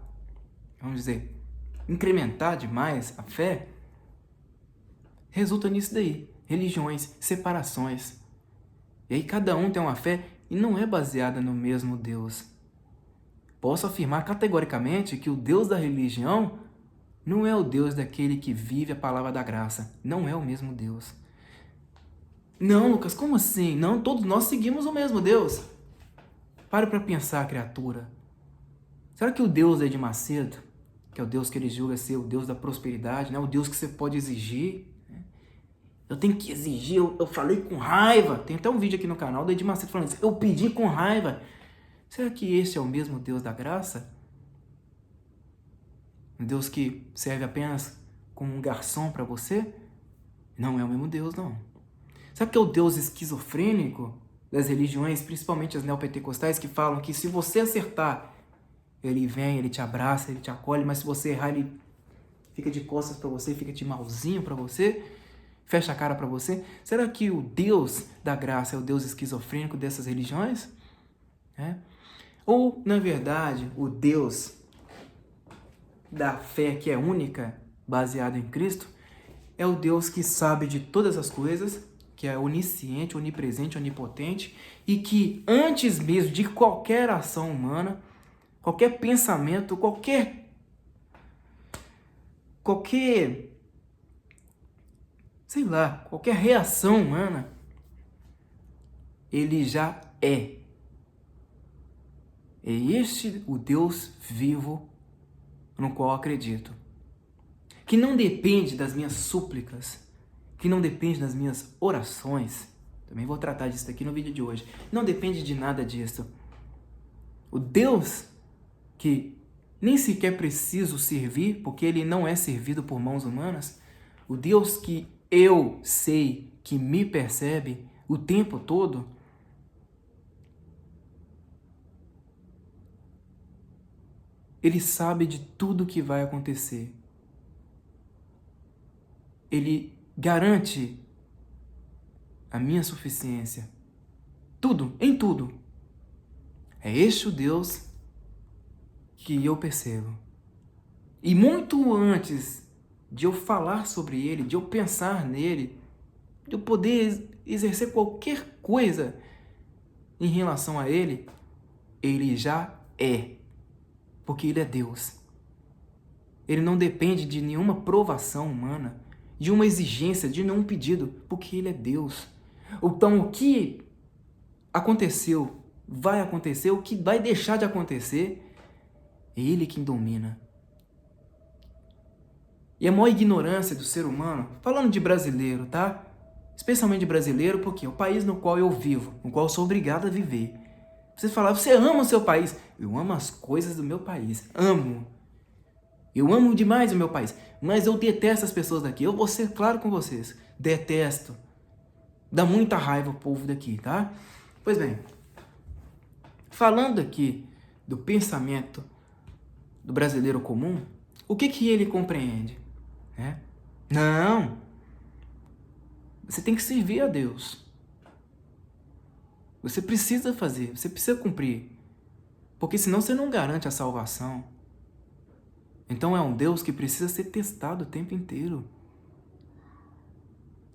[SPEAKER 1] vamos dizer, incrementar demais a fé, resulta nisso daí. Religiões, separações. E aí cada um tem uma fé e não é baseada no mesmo Deus. posso afirmar categoricamente que o Deus da religião não é o Deus daquele que vive a palavra da graça. Não é o mesmo Deus. Não, Lucas, como assim? Não, todos nós seguimos o mesmo Deus. Pare para pensar, criatura. Será que o Deus é de Macedo, que é o Deus que ele julga ser o Deus da prosperidade, né? O Deus que você pode exigir? Eu tenho que exigir, eu falei com raiva. Tem até um vídeo aqui no canal do Edir Macedo falando isso. Eu pedi com raiva. Será que esse é o mesmo Deus da graça? Um Deus que serve apenas como um garçom para você? Não é o mesmo Deus, não. Sabe que é o Deus esquizofrênico das religiões, principalmente as neopentecostais, que falam que se você acertar, ele vem, ele te abraça, ele te acolhe, mas se você errar, ele fica de costas para você, fica de malzinho para você, fecha a cara para você? Será que o Deus da graça é o Deus esquizofrênico dessas religiões? Ou, na verdade, o Deus da fé que é única, baseado em Cristo, é o Deus que sabe de todas as coisas, que é onisciente, onipresente, onipotente, e que antes mesmo de qualquer ação humana, qualquer pensamento, qualquer sei lá, qualquer reação humana, ele já é. É este o Deus vivo no qual eu acredito. Que não depende das minhas súplicas, que não depende das minhas orações. Também vou tratar disso aqui no vídeo de hoje. Não depende de nada disso. O Deus que nem sequer preciso servir, porque ele não é servido por mãos humanas. O Deus que eu sei que me percebe o tempo todo. Ele sabe de tudo que vai acontecer. Ele garante a minha suficiência. Tudo, em tudo. É este o Deus que eu percebo. E muito antes de eu falar sobre ele, de eu pensar nele, de eu poder exercer qualquer coisa em relação a ele, ele já é. Porque ele é Deus. Ele não depende de nenhuma provação humana, de uma exigência, de nenhum pedido, porque ele é Deus. Então, o que aconteceu, vai acontecer, o que vai deixar de acontecer, é ele quem domina. E a maior ignorância do ser humano, falando de brasileiro, tá? Especialmente de brasileiro, porque é o país no qual eu vivo, no qual eu sou obrigado a viver. Você fala, você ama o seu país? Eu amo as coisas do meu país. Amo. Eu amo demais o meu país. Mas eu detesto as pessoas daqui. Eu vou ser claro com vocês. Detesto. Dá muita raiva o povo daqui, tá? Pois bem. Falando aqui do pensamento do brasileiro comum, o que ele compreende? Não. Você tem que servir a Deus. Você precisa fazer, você precisa cumprir. Porque senão você não garante a salvação. Então é um Deus que precisa ser testado o tempo inteiro.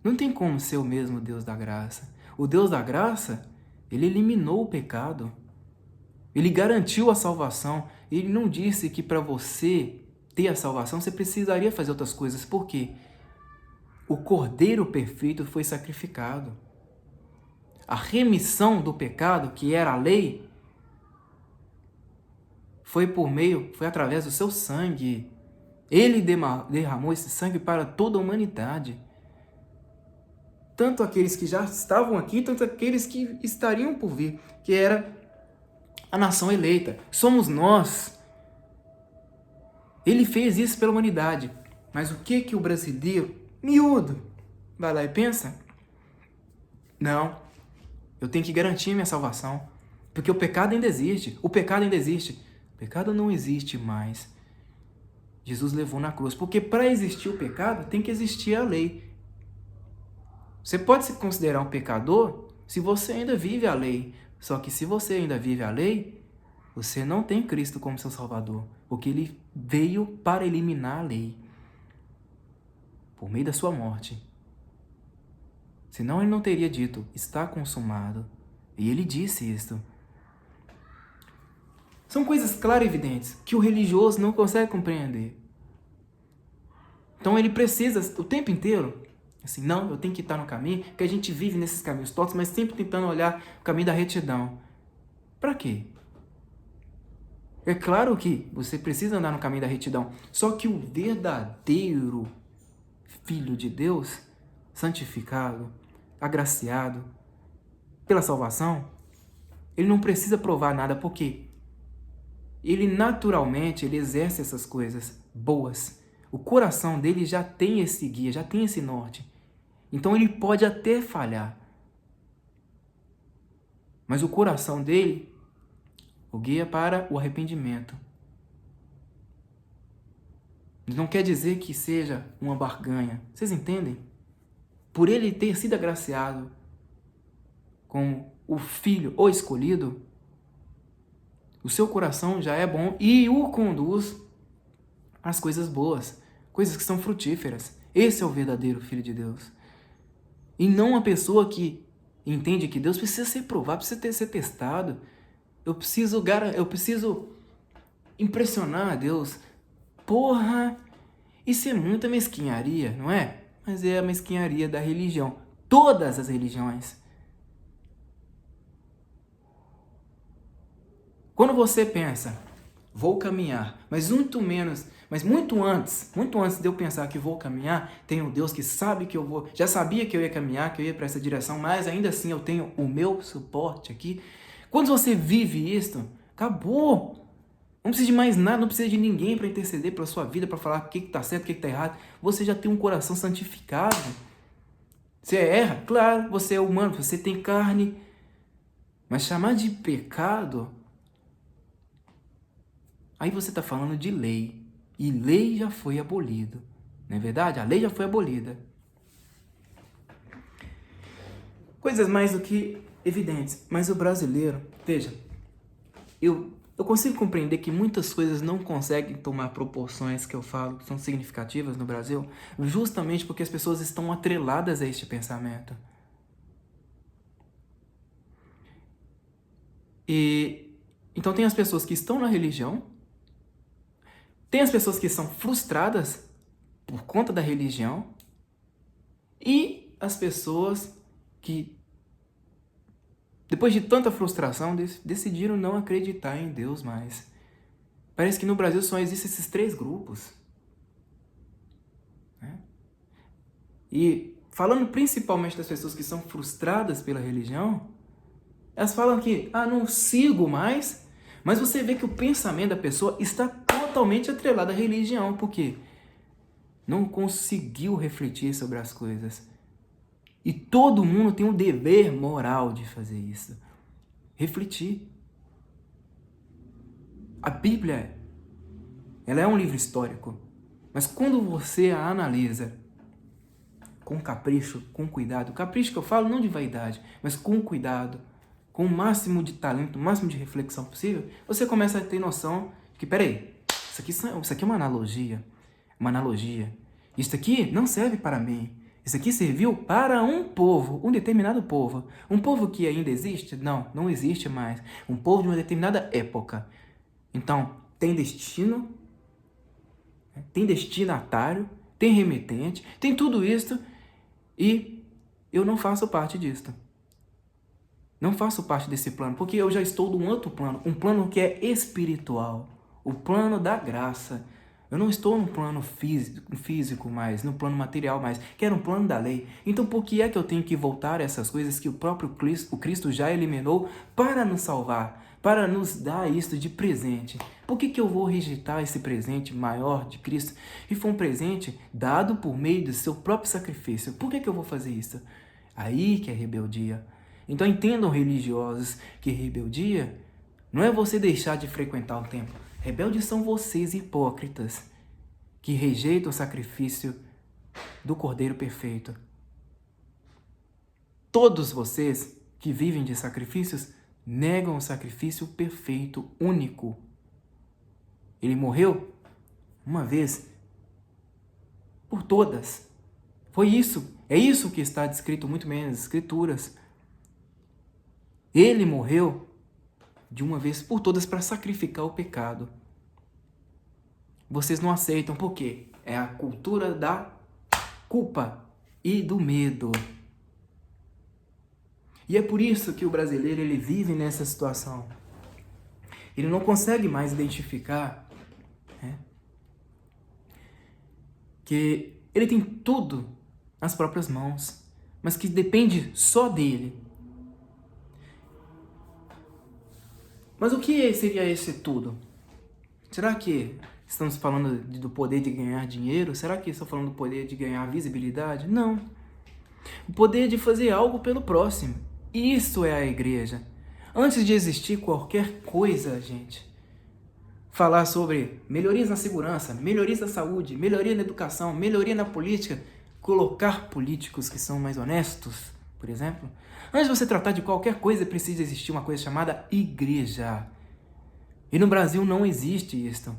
[SPEAKER 1] Não tem como ser o mesmo Deus da graça. O Deus da graça, ele eliminou o pecado. Ele garantiu a salvação. Ele não disse que para você ter a salvação, você precisaria fazer outras coisas. Por quê? O Cordeiro perfeito foi sacrificado. A remissão do pecado, que era a lei, foi através do seu sangue. Ele derramou esse sangue para toda a humanidade. Tanto aqueles que já estavam aqui, tanto aqueles que estariam por vir, que era a nação eleita. Somos nós. Ele fez isso pela humanidade. Mas o que o brasileiro, miúdo, vai lá e pensa? Não. Eu tenho que garantir minha salvação. Porque o pecado ainda existe. O pecado ainda existe. O pecado não existe mais. Jesus levou na cruz. Porque para existir o pecado, tem que existir a lei. Você pode se considerar um pecador se você ainda vive a lei. Só que se você ainda vive a lei, você não tem Cristo como seu Salvador. Porque ele veio para eliminar a lei. Por meio da sua morte. Senão ele não teria dito, está consumado. E ele disse isto. São coisas claras e evidentes que o religioso não consegue compreender. Então ele precisa o tempo inteiro, assim, não, eu tenho que estar no caminho, porque a gente vive nesses caminhos tortos, mas sempre tentando olhar o caminho da retidão. Para quê? É claro que você precisa andar no caminho da retidão, só que o verdadeiro Filho de Deus, santificado, agraciado pela salvação, ele não precisa provar nada, porque ele naturalmente ele exerce essas coisas boas. O coração dele já tem esse guia, já tem esse norte. Então ele pode até falhar, mas o coração dele o guia para o arrependimento. Não quer dizer que seja uma barganha. Vocês entendem? Por ele ter sido agraciado como o filho ou escolhido, o seu coração já é bom e o conduz às coisas boas, coisas que são frutíferas. Esse é o verdadeiro Filho de Deus. E não uma pessoa que entende que Deus precisa ser provado, precisa ser testado. Eu preciso impressionar a Deus. Porra, isso é muita mesquinharia, não é? Mas é a mesquinharia da religião. Todas as religiões. Quando você pensa, vou caminhar, mas muito antes de eu pensar que vou caminhar, tem um Deus que sabe que eu vou, já sabia que eu ia caminhar, que eu ia para essa direção, mas ainda assim eu tenho o meu suporte aqui. Quando você vive isso, acabou. Não precisa de mais nada, não precisa de ninguém para interceder pela sua vida, para falar o que está certo, o que está errado. Você já tem um coração santificado. Você erra? Claro, você é humano, você tem carne. Mas chamar de pecado, aí você está falando de lei. E lei já foi abolida. Não é verdade? A lei já foi abolida. Coisas mais do que evidentes. Mas o brasileiro, veja, eu consigo compreender que muitas coisas não conseguem tomar proporções que eu falo, que são significativas no Brasil, justamente porque as pessoas estão atreladas a este pensamento. E então tem as pessoas que estão na religião, tem as pessoas que são frustradas por conta da religião e as pessoas que, depois de tanta frustração, decidiram não acreditar em Deus mais. Parece que no Brasil só existem esses 3 grupos. Né? E falando principalmente das pessoas que são frustradas pela religião, elas falam que, não sigo mais, mas você vê que o pensamento da pessoa está totalmente atrelado à religião, porque não conseguiu refletir sobre as coisas. E todo mundo tem um dever moral de fazer isso. Refletir. A Bíblia, ela é um livro histórico, mas quando você a analisa com capricho, com cuidado, capricho que eu falo não de vaidade, mas com cuidado, com o máximo de talento, o máximo de reflexão possível, você começa a ter noção que, peraí, isso aqui é uma analogia. Isso aqui não serve para mim. Isso aqui serviu para um povo, um determinado povo. Um povo que ainda existe? Não existe mais. Um povo de uma determinada época. Então, tem destino, tem destinatário, tem remetente, tem tudo isso e eu não faço parte disto. Não faço parte desse plano, porque eu já estou de um outro plano, um plano que é espiritual, o plano da graça. Eu não estou no plano físico mais, no plano material mais, que era um plano da lei. Então por que é que eu tenho que voltar a essas coisas que o próprio Cristo já eliminou para nos salvar, para nos dar isto de presente? Por que eu vou rejeitar esse presente maior de Cristo? E foi um presente dado por meio do seu próprio sacrifício. Por que eu vou fazer isso? Aí que é rebeldia. Então entendam, religiosos, que rebeldia não é você deixar de frequentar o templo. Rebeldes são vocês, hipócritas, que rejeitam o sacrifício do Cordeiro perfeito. Todos vocês que vivem de sacrifícios negam o sacrifício perfeito, único. Ele morreu uma vez por todas. Foi isso. É isso que está descrito muito bem nas Escrituras. Ele morreu de uma vez por todas para sacrificar o pecado. Vocês não aceitam, por quê? É a cultura da culpa e do medo. E é por isso que o brasileiro ele vive nessa situação. Ele não consegue mais identificar, né, que ele tem tudo nas próprias mãos, mas que depende só dele. Mas o que seria esse tudo? Será que estamos falando do poder de ganhar dinheiro? Será que estou falando do poder de ganhar visibilidade? Não. O poder de fazer algo pelo próximo. Isso é a igreja. Antes de existir qualquer coisa, gente, falar sobre melhorias na segurança, melhorias na saúde, melhoria na educação, melhoria na política, colocar políticos que são mais honestos, por exemplo. Antes de você tratar de qualquer coisa, precisa existir uma coisa chamada igreja. E no Brasil não existe isso.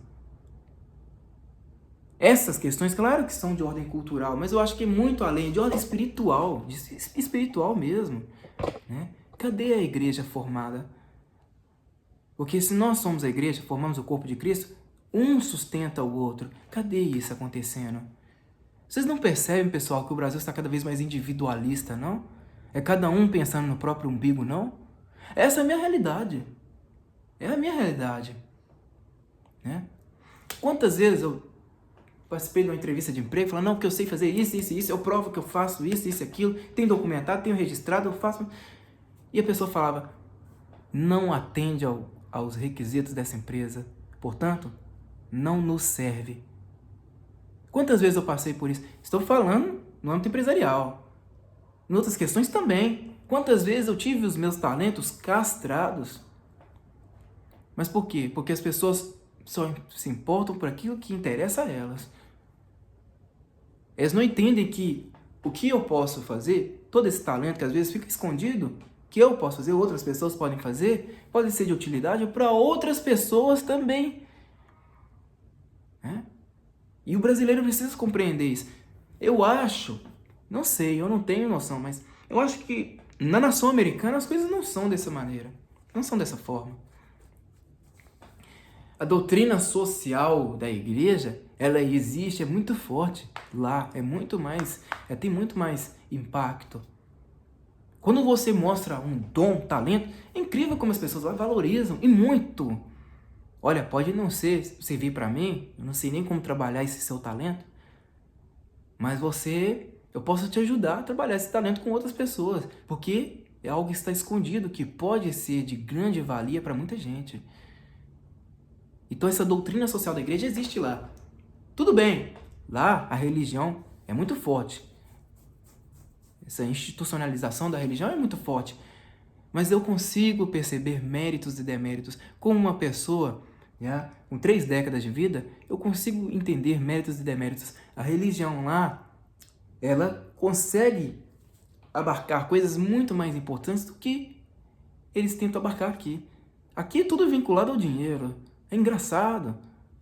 [SPEAKER 1] Essas questões, claro que são de ordem cultural, mas eu acho que é muito além, de ordem espiritual, espiritual mesmo, né? Cadê a igreja formada? Porque se nós somos a igreja, formamos o corpo de Cristo, um sustenta o outro. Cadê isso acontecendo? Vocês não percebem, pessoal, que o Brasil está cada vez mais individualista, não? É cada um pensando no próprio umbigo, não? Essa é a minha realidade. É a minha realidade, né? Quantas vezes eu participei de uma entrevista de emprego, falando, não, porque eu sei fazer isso, isso e isso, eu provo que eu faço isso, isso e aquilo, tenho documentado, tenho registrado, eu faço... E a pessoa falava, não atende aos requisitos dessa empresa, portanto, não nos serve. Quantas vezes eu passei por isso? Estou falando no âmbito empresarial. Em outras questões também. Quantas vezes eu tive os meus talentos castrados? Mas por quê? Porque as pessoas só se importam por aquilo que interessa a elas. Elas não entendem que o que eu posso fazer, todo esse talento que às vezes fica escondido, que eu posso fazer, outras pessoas podem fazer, pode ser de utilidade para outras pessoas também. E o brasileiro precisa compreender isso. Eu acho, não sei, eu não tenho noção, mas eu acho que na nação americana as coisas não são dessa maneira, não são dessa forma. A doutrina social da igreja, ela existe, é muito forte lá, é muito mais, tem muito mais impacto. Quando você mostra um dom, talento, é incrível como as pessoas lá valorizam, e muito. Olha, pode não servir para mim, eu não sei nem como trabalhar esse seu talento, mas eu posso te ajudar a trabalhar esse talento com outras pessoas, porque é algo que está escondido, que pode ser de grande valia para muita gente. Então essa doutrina social da igreja existe lá. Tudo bem, lá a religião é muito forte. Essa institucionalização da religião é muito forte. Mas eu consigo perceber méritos e deméritos. Como uma pessoa, com 3 décadas de vida, eu consigo entender méritos e deméritos. A religião lá, ela consegue abarcar coisas muito mais importantes do que eles tentam abarcar aqui. Aqui é tudo vinculado ao dinheiro. É engraçado,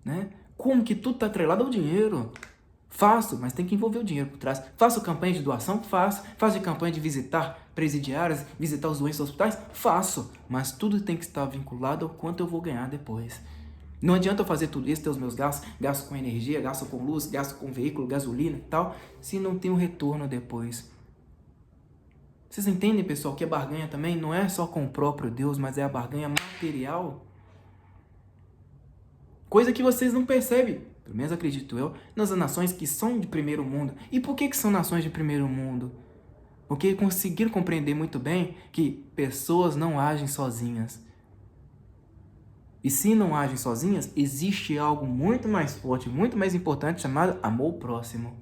[SPEAKER 1] né? Como que tudo está atrelado ao dinheiro. Faço, mas tem que envolver o dinheiro por trás. Faço campanha de doação? Faço. Faço campanha de visitar presidiárias, visitar os doentes nos hospitais? Faço. Mas tudo tem que estar vinculado ao quanto eu vou ganhar depois. Não adianta eu fazer tudo isso, ter os meus gastos, gasto com energia, gasto com luz, gasto com veículo, gasolina e tal, se não tem um retorno depois. Vocês entendem, pessoal, que a barganha também não é só com o próprio Deus, mas é a barganha material? Coisa que vocês não percebem, pelo menos acredito eu, nas nações que são de primeiro mundo. E por que são nações de primeiro mundo? Porque conseguiram compreender muito bem que pessoas não agem sozinhas. E se não agem sozinhas, existe algo muito mais forte, muito mais importante, chamado amor próximo.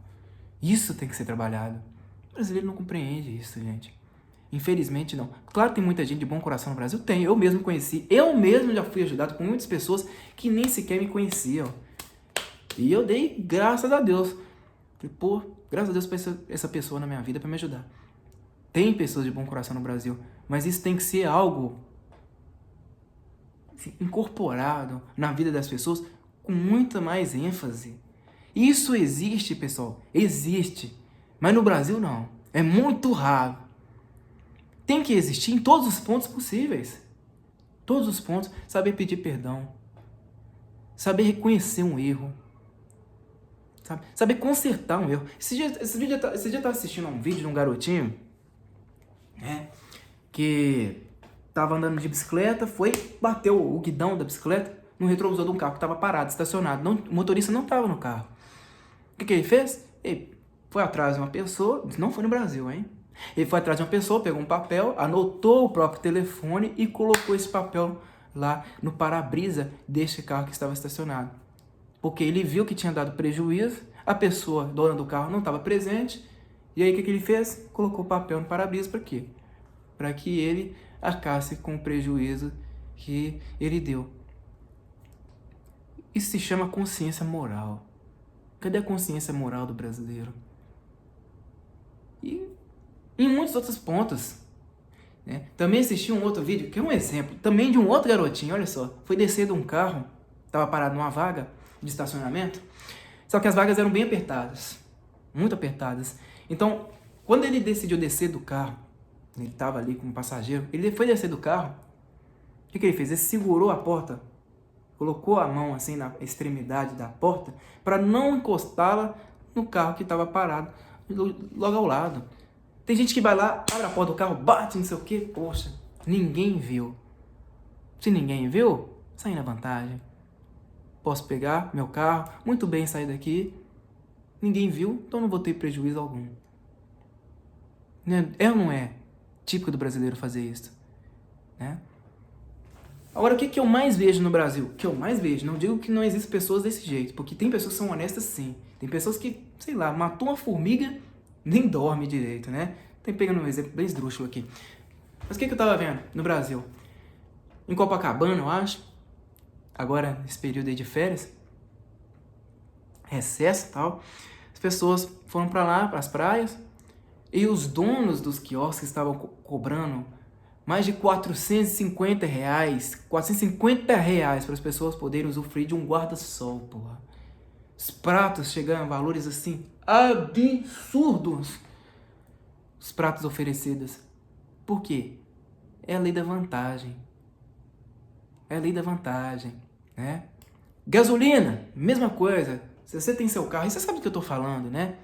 [SPEAKER 1] Isso tem que ser trabalhado. O brasileiro não compreende isso, gente. Infelizmente não. Claro que tem muita gente de bom coração no Brasil. Tem, eu mesmo conheci. Eu mesmo já fui ajudado por muitas pessoas que nem sequer me conheciam. E eu dei graças a Deus. Falei, pô, graças a Deus para essa pessoa na minha vida para me ajudar. Tem pessoas de bom coração no Brasil, mas isso tem que ser algo assim, incorporado na vida das pessoas com muita mais ênfase. Isso existe, pessoal. Existe. Mas no Brasil não. É muito raro. Tem que existir em todos os pontos possíveis. Todos os pontos, saber pedir perdão, saber reconhecer um erro, saber consertar um erro. Esse dia eu estava assistindo a um vídeo de um garotinho, né, que estava andando de bicicleta, bateu o guidão da bicicleta no retrovisor de um carro que estava parado, estacionado. O motorista não estava no carro. O que ele fez? Ele foi atrás de uma pessoa, não foi no Brasil, hein? Ele foi atrás de uma pessoa, pegou um papel, anotou o próprio telefone e colocou esse papel lá no para-brisa deste carro que estava estacionado. Porque ele viu que tinha dado prejuízo, a pessoa, dona do carro, não estava presente, e aí o que ele fez? Colocou o papel no para-brisa para quê? Para que ele arcasse com o prejuízo que ele deu. Isso se chama consciência moral. Cadê a consciência moral do brasileiro? E em muitos outros pontos, né? Também assisti um outro vídeo, que é um exemplo, também de um outro garotinho, olha só. Foi descer de um carro, estava parado numa vaga de estacionamento, só que as vagas eram bem apertadas, muito apertadas. Então, quando ele decidiu descer do carro, ele estava ali como passageiro, ele foi descer do carro, o que ele fez? Ele segurou a porta, colocou a mão assim na extremidade da porta para não encostá-la no carro que estava parado logo ao lado. Tem gente que vai lá, abre a porta do carro, bate, não sei o que, poxa, ninguém viu. Se ninguém viu, saí na vantagem. Posso pegar meu carro, muito bem sair daqui, ninguém viu, então não vou ter prejuízo algum. É ou não é típico do brasileiro fazer isso? Né? Agora, o que eu mais vejo no Brasil? O que eu mais vejo, não digo que não existem pessoas desse jeito, porque tem pessoas que são honestas sim. Tem pessoas que, sei lá, matou uma formiga, nem dorme direito, né? Tem pegando um exemplo bem esdrúxulo aqui. Mas o que eu tava vendo no Brasil? Em Copacabana, eu acho, agora nesse período aí de férias, recesso e tal, as pessoas foram pra lá, pras praias, e os donos dos quiosques estavam cobrando mais de R$450 para as pessoas poderem usufruir de um guarda-sol, porra. Os pratos chegando a valores assim absurdos. Os pratos oferecidos. Por quê? É a lei da vantagem. É a lei da vantagem, né? Gasolina, mesma coisa. Se você tem seu carro, e você sabe do que eu tô falando, né?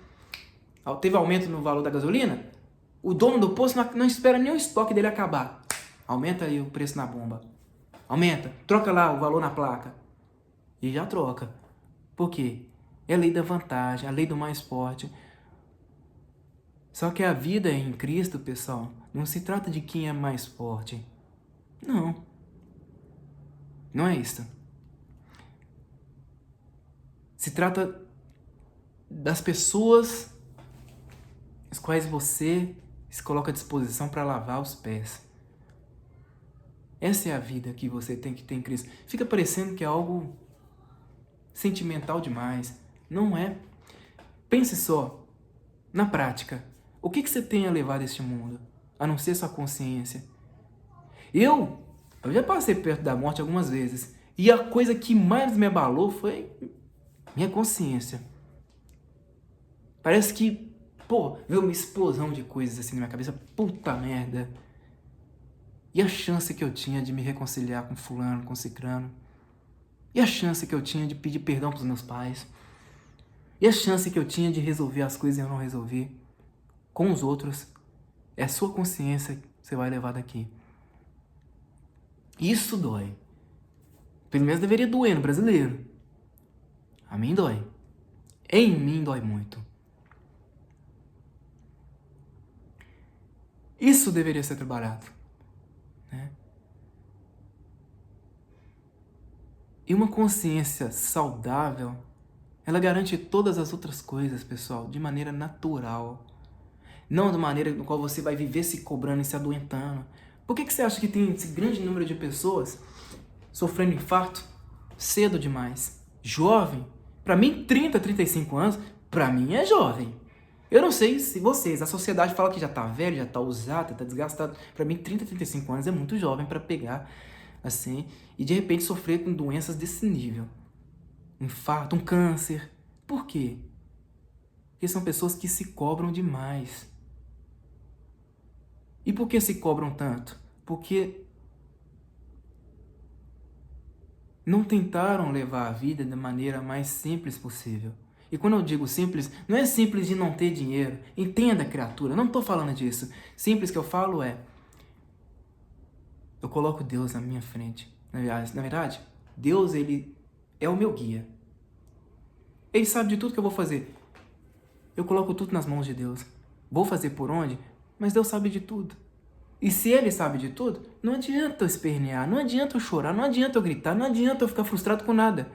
[SPEAKER 1] Teve aumento no valor da gasolina? O dono do posto não espera nem o estoque dele acabar. Aumenta aí o preço na bomba. Aumenta. Troca lá o valor na placa. E já troca. Por quê? É a lei da vantagem, a lei do mais forte. Só que a vida em Cristo, pessoal, não se trata de quem é mais forte. Não. Não é isso. Se trata das pessoas as quais você se coloca à disposição para lavar os pés. Essa é a vida que você tem que ter em Cristo. Fica parecendo que é algo sentimental demais. Não é. Pense só, na prática, o que você tem a levar deste mundo? A não ser sua consciência. Eu já passei perto da morte algumas vezes. E a coisa que mais me abalou foi minha consciência. Parece que, veio uma explosão de coisas assim na minha cabeça. Puta merda. E a chance que eu tinha de me reconciliar com fulano, com cicrano? E a chance que eu tinha de pedir perdão pros meus pais? E a chance que eu tinha de resolver as coisas e eu não resolvi? Com os outros, é a sua consciência que você vai levar daqui. Isso dói. Pelo menos deveria doer no brasileiro. A mim dói. Em mim dói muito. Isso deveria ser trabalhado. Né? E uma consciência saudável, ela garante todas as outras coisas, pessoal, de maneira natural. Não da maneira no qual você vai viver se cobrando e se adoentando. Por que você acha que tem esse grande número de pessoas sofrendo infarto cedo demais? Jovem? Pra mim, 30, 35 anos, pra mim é jovem. Eu não sei se vocês, a sociedade fala que já tá velho, já tá usado, tá desgastado. Pra mim, 30, 35 anos é muito jovem pra pegar, assim, e de repente sofrer com doenças desse nível. Infarto, um câncer. Por quê? Porque são pessoas que se cobram demais. E por que se cobram tanto? Porque não tentaram levar a vida da maneira mais simples possível. E quando eu digo simples, não é simples de não ter dinheiro. Entenda, criatura, não estou falando disso. Simples que eu falo é, eu coloco Deus na minha frente. Na verdade, Deus, ele é o meu guia. Ele sabe de tudo que eu vou fazer. Eu coloco tudo nas mãos de Deus. Vou fazer por onde? Mas Deus sabe de tudo. E se Ele sabe de tudo, não adianta eu espernear, não adianta eu chorar, não adianta eu gritar, não adianta eu ficar frustrado com nada.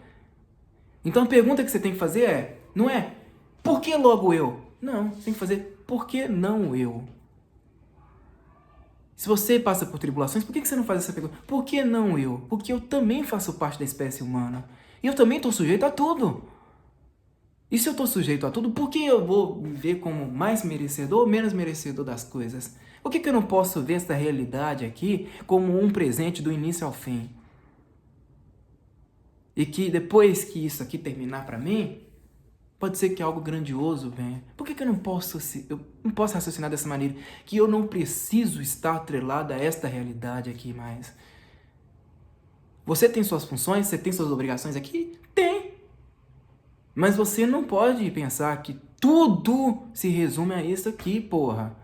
[SPEAKER 1] Então a pergunta que você tem que fazer não é, por que logo eu? Não, você tem que fazer, por que não eu? Se você passa por tribulações, por que você não faz essa pergunta? Por que não eu? Porque eu também faço parte da espécie humana. E eu também estou sujeito a tudo. E se eu estou sujeito a tudo, por que eu vou me ver como mais merecedor ou menos merecedor das coisas? Por que eu não posso ver essa realidade aqui como um presente do início ao fim? E que depois que isso aqui terminar para mim, pode ser que algo grandioso venha. Por que eu não posso raciocinar dessa maneira? Que eu não preciso estar atrelado a esta realidade aqui mais. Você tem suas funções, você tem suas obrigações aqui? Tem. Mas você não pode pensar que tudo se resume a isso aqui, porra.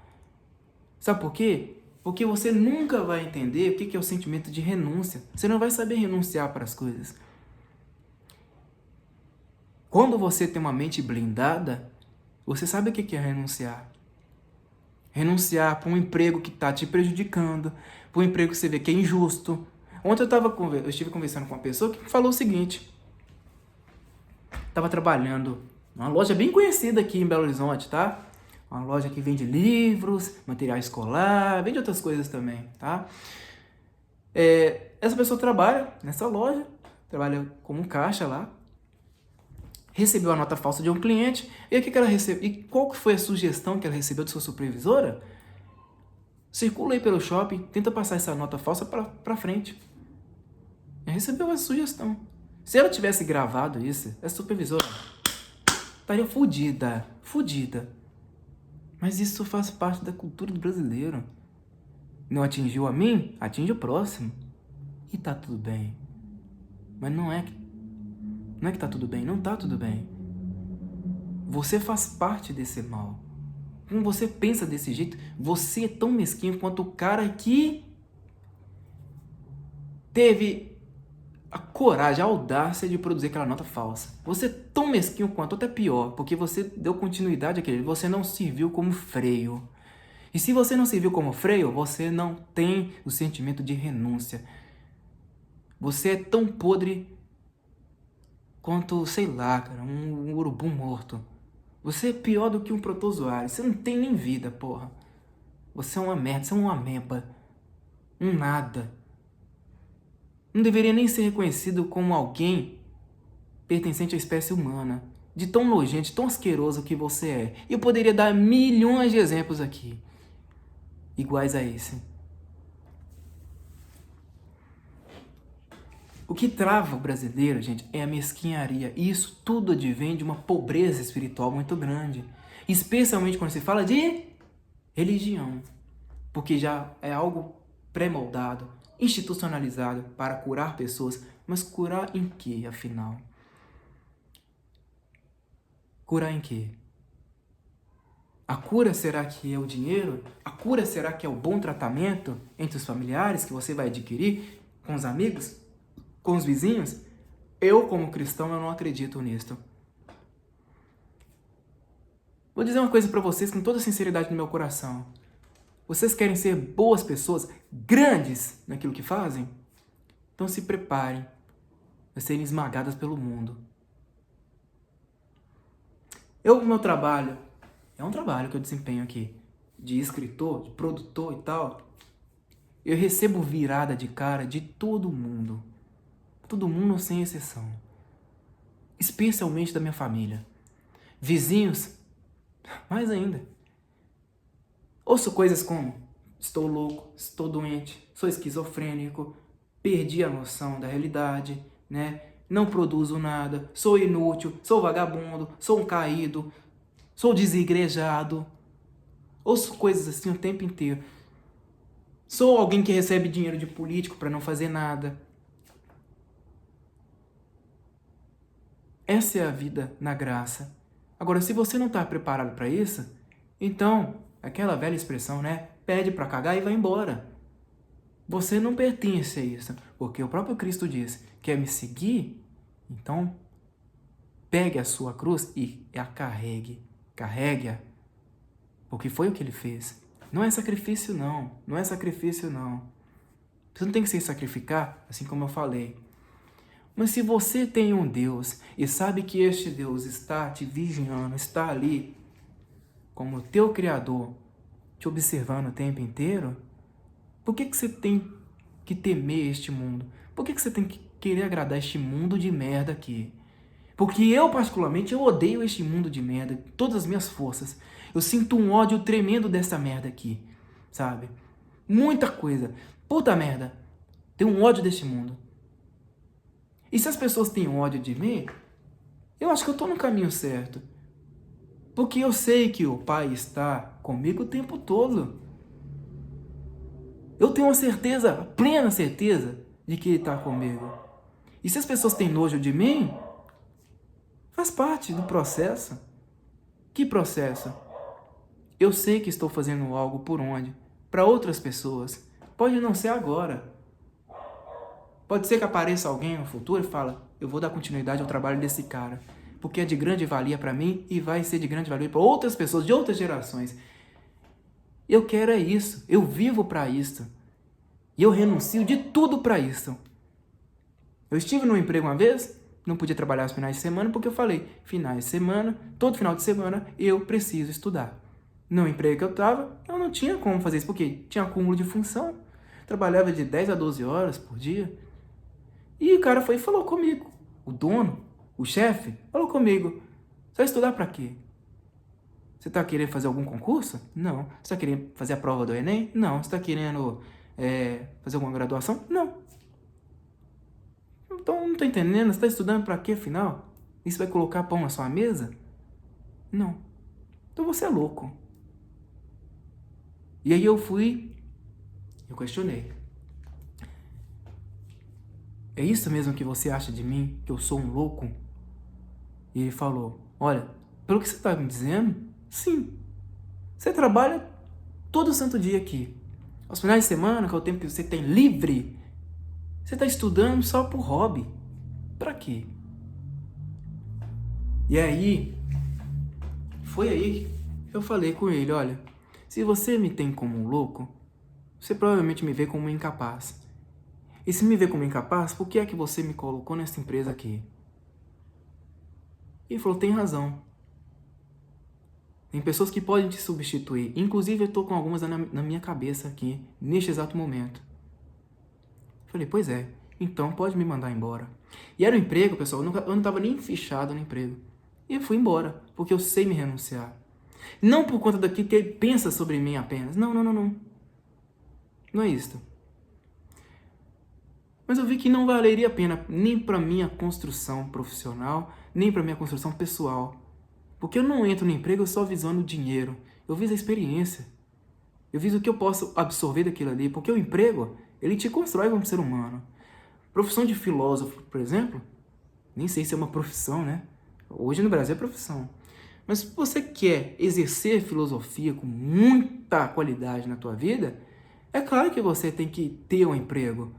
[SPEAKER 1] Sabe por quê? Porque você nunca vai entender o que é o sentimento de renúncia. Você não vai saber renunciar para as coisas. Quando você tem uma mente blindada, você sabe o que é renunciar. Renunciar para um emprego que está te prejudicando, para um emprego que você vê que é injusto. Ontem eu estive conversando com uma pessoa que falou o seguinte. Estava trabalhando numa loja bem conhecida aqui em Belo Horizonte, tá? Uma loja que vende livros, material escolar, vende outras coisas também, tá? Essa pessoa trabalha nessa loja, trabalha como caixa lá, recebeu a nota falsa de um cliente, e o que ela recebeu? E qual que foi a sugestão que ela recebeu de sua supervisora? Circula aí pelo shopping, tenta passar essa nota falsa para frente. Ela recebeu essa sugestão. Se ela tivesse gravado isso, essa supervisora estaria fodida. Mas isso faz parte da cultura do brasileiro. Não atingiu a mim, atinge o próximo. E tá tudo bem. Mas não é que tá tudo bem, não tá tudo bem. Você faz parte desse mal. Como você pensa desse jeito, você é tão mesquinho quanto o cara que teve a coragem, a audácia de produzir aquela nota falsa. Você é tão mesquinho quanto, até pior, porque você deu continuidade àquele, você não serviu como freio. E se você não serviu como freio, você não tem o sentimento de renúncia. Você é tão podre quanto, sei lá, cara, um urubu morto. Você é pior do que um protozoário. Você não tem nem vida, porra. Você é uma merda, você é uma ameba. Um nada. Não deveria nem ser reconhecido como alguém pertencente à espécie humana. De tão nojento, tão asqueroso que você é. E eu poderia dar milhões de exemplos aqui, iguais a esse. O que trava o brasileiro, gente, é a mesquinharia. E isso tudo advém de uma pobreza espiritual muito grande. Especialmente quando se fala de religião. Porque já é algo pré-moldado, institucionalizado para curar pessoas. Mas curar em quê, afinal? Curar em quê? A cura será que é o dinheiro? A cura será que é o bom tratamento entre os familiares que você vai adquirir com os amigos? Com os vizinhos? Eu, como cristão, eu não acredito nisto. Vou dizer uma coisa para vocês com toda a sinceridade no meu coração. Vocês querem ser boas pessoas, grandes naquilo que fazem? Então se preparem a serem esmagadas pelo mundo. O meu trabalho, é um trabalho que eu desempenho aqui, de escritor, de produtor e tal. Eu recebo virada de cara de todo mundo. Todo mundo sem exceção. Especialmente da minha família. Vizinhos, mais ainda. Ouço coisas como: estou louco, estou doente, sou esquizofrênico, perdi a noção da realidade, né? Não produzo nada, sou inútil, sou vagabundo, sou um caído, sou desigrejado. Ouço coisas assim o tempo inteiro. Sou alguém que recebe dinheiro de político para não fazer nada. Essa é a vida na graça. Agora, se você não está preparado para isso, então, aquela velha expressão, né? Pede para cagar e vai embora. Você não pertence a isso, porque o próprio Cristo diz: quer me seguir? Então, pegue a sua cruz e a carregue. Carregue-a, porque foi o que ele fez. Não é sacrifício, não. Não é sacrifício, não. Você não tem que se sacrificar, assim como eu falei. Mas se você tem um Deus e sabe que este Deus está te vigiando, está ali como teu Criador, te observando o tempo inteiro, por que você tem que temer este mundo? Por que você tem que querer agradar este mundo de merda aqui? Porque eu, particularmente, eu odeio este mundo de merda, todas as minhas forças. Eu sinto um ódio tremendo dessa merda aqui, sabe? Muita coisa. Puta merda. Tenho um ódio deste mundo. E se as pessoas têm ódio de mim, eu acho que eu tô no caminho certo. Porque eu sei que o Pai está comigo o tempo todo. Eu tenho uma certeza, plena certeza, de que Ele está comigo. E se as pessoas têm nojo de mim, faz parte do processo. Que processo? Eu sei que estou fazendo algo por onde? Para outras pessoas. Pode não ser agora. Pode ser que apareça alguém no futuro e fala: eu vou dar continuidade ao trabalho desse cara, porque é de grande valia para mim e vai ser de grande valia para outras pessoas de outras gerações. Eu quero é isso. Eu vivo para isso. E eu renuncio de tudo para isso. Eu estive num emprego uma vez, não podia trabalhar os finais de semana, porque eu falei: finais de semana, todo final de semana, eu preciso estudar. No emprego que eu estava, eu não tinha como fazer isso, porque tinha acúmulo de função. Trabalhava de 10 a 12 horas por dia. E o cara foi e falou comigo. O dono, o chefe, falou comigo: você vai estudar para quê? Você está querendo fazer algum concurso? Não. Você está querendo fazer a prova do Enem? Não. Você está querendo fazer alguma graduação? Não. Então, não estou entendendo. Você está estudando para quê, afinal? Isso vai colocar pão na sua mesa? Não. Então você é louco. E aí eu questionei. É isso mesmo que você acha de mim? Que eu sou um louco? E ele falou: olha, pelo que você está me dizendo, sim. Você trabalha todo santo dia aqui. Aos finais de semana, que é o tempo que você tem livre, você está estudando só por hobby. Pra quê? E aí, foi aí que eu falei com ele: olha, se você me tem como um louco, você provavelmente me vê como um incapaz. E se me vê como incapaz, por que é que você me colocou nessa empresa aqui? E ele falou: tem razão. Tem pessoas que podem te substituir. Inclusive, eu estou com algumas na minha cabeça aqui, neste exato momento. Falei: pois é, então pode me mandar embora. E era um emprego, pessoal, eu não estava nem fichado no emprego. E eu fui embora, porque eu sei me renunciar. Não por conta daquilo que ele pensa sobre mim apenas. Não. Não é isso. Mas eu vi que não valeria a pena nem para minha construção profissional, nem para minha construção pessoal. Porque eu não entro no emprego só visando o dinheiro. Eu viso a experiência. Eu viso o que eu posso absorver daquilo ali. Porque o emprego, ele te constrói como ser humano. Profissão de filósofo, por exemplo, nem sei se é uma profissão, né? Hoje no Brasil é profissão. Mas se você quer exercer filosofia com muita qualidade na tua vida, é claro que você tem que ter um emprego.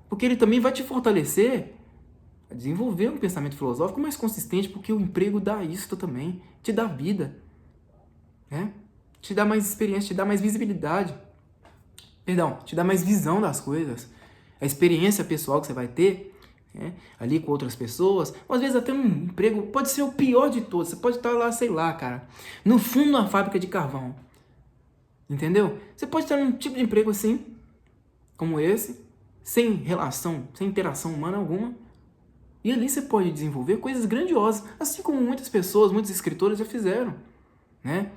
[SPEAKER 1] Porque ele também vai te fortalecer a desenvolver um pensamento filosófico mais consistente, porque o emprego dá isso também, te dá vida, né? Te dá mais experiência, te dá mais visibilidade. Perdão, te dá mais visão das coisas. A experiência pessoal que você vai ter, né, ali com outras pessoas, ou às vezes até um emprego pode ser o pior de todos. Você pode estar lá, sei lá, cara, no fundo da fábrica de carvão. Entendeu? Você pode estar num tipo de emprego assim, como esse, sem relação, sem interação humana alguma. E ali você pode desenvolver coisas grandiosas, assim como muitas pessoas, muitos escritores já fizeram, né?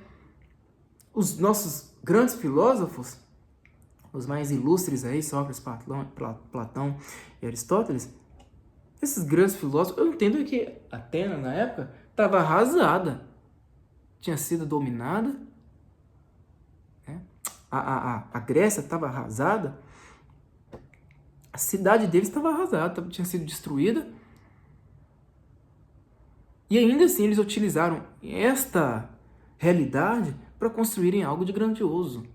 [SPEAKER 1] Os nossos grandes filósofos, os mais ilustres aí, Sócrates, Platão e Aristóteles, esses grandes filósofos, eu entendo que Atenas, na época, estava arrasada. Tinha sido dominada, né? A Grécia estava arrasada, a cidade deles estava arrasada, tinha sido destruída. E ainda assim eles utilizaram esta realidade para construírem algo de grandioso.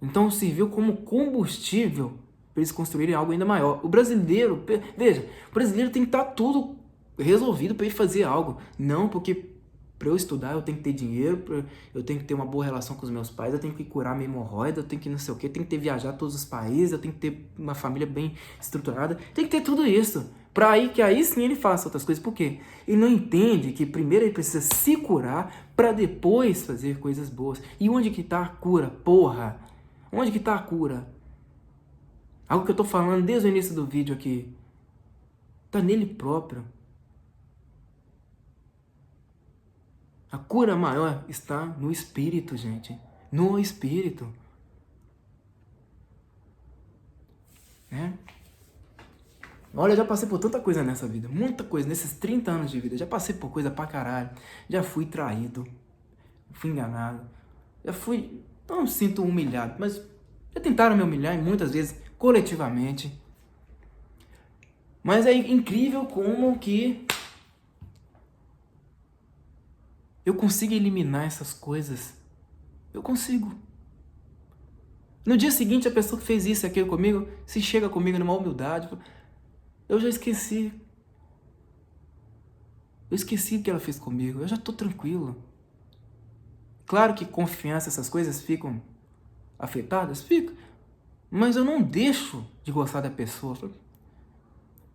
[SPEAKER 1] Então serviu como combustível para eles construírem algo ainda maior. O brasileiro, veja, o brasileiro tem que estar tudo resolvido para ele fazer algo. Não porque para eu estudar eu tenho que ter dinheiro, eu tenho que ter uma boa relação com os meus pais, eu tenho que curar minha hemorroida, eu tenho que não sei o que, eu tenho que ter viajar a todos os países, eu tenho que ter uma família bem estruturada, tem que ter tudo isso. Para aí sim ele faça outras coisas. Por quê? Ele não entende que primeiro ele precisa se curar para depois fazer coisas boas. E onde que está a cura, porra? Onde que está a cura? Algo que eu estou falando desde o início do vídeo aqui. Está nele próprio. A cura maior está no espírito, gente. No espírito. Né? Olha, eu já passei por tanta coisa nessa vida. Muita coisa. Nesses 30 anos de vida. Já passei por coisa pra caralho. Já fui traído. Fui enganado. Já fui... Não me sinto humilhado, mas já tentaram me humilhar muitas vezes, coletivamente. Mas é incrível como que eu consigo eliminar essas coisas. Eu consigo. No dia seguinte, a pessoa que fez isso e aquilo comigo, se chega comigo numa humildade, eu já esqueci. Eu esqueci o que ela fez comigo, eu já tô tranquilo. Claro que confiança, essas coisas ficam afetadas, fica. Mas eu não deixo de gostar da pessoa.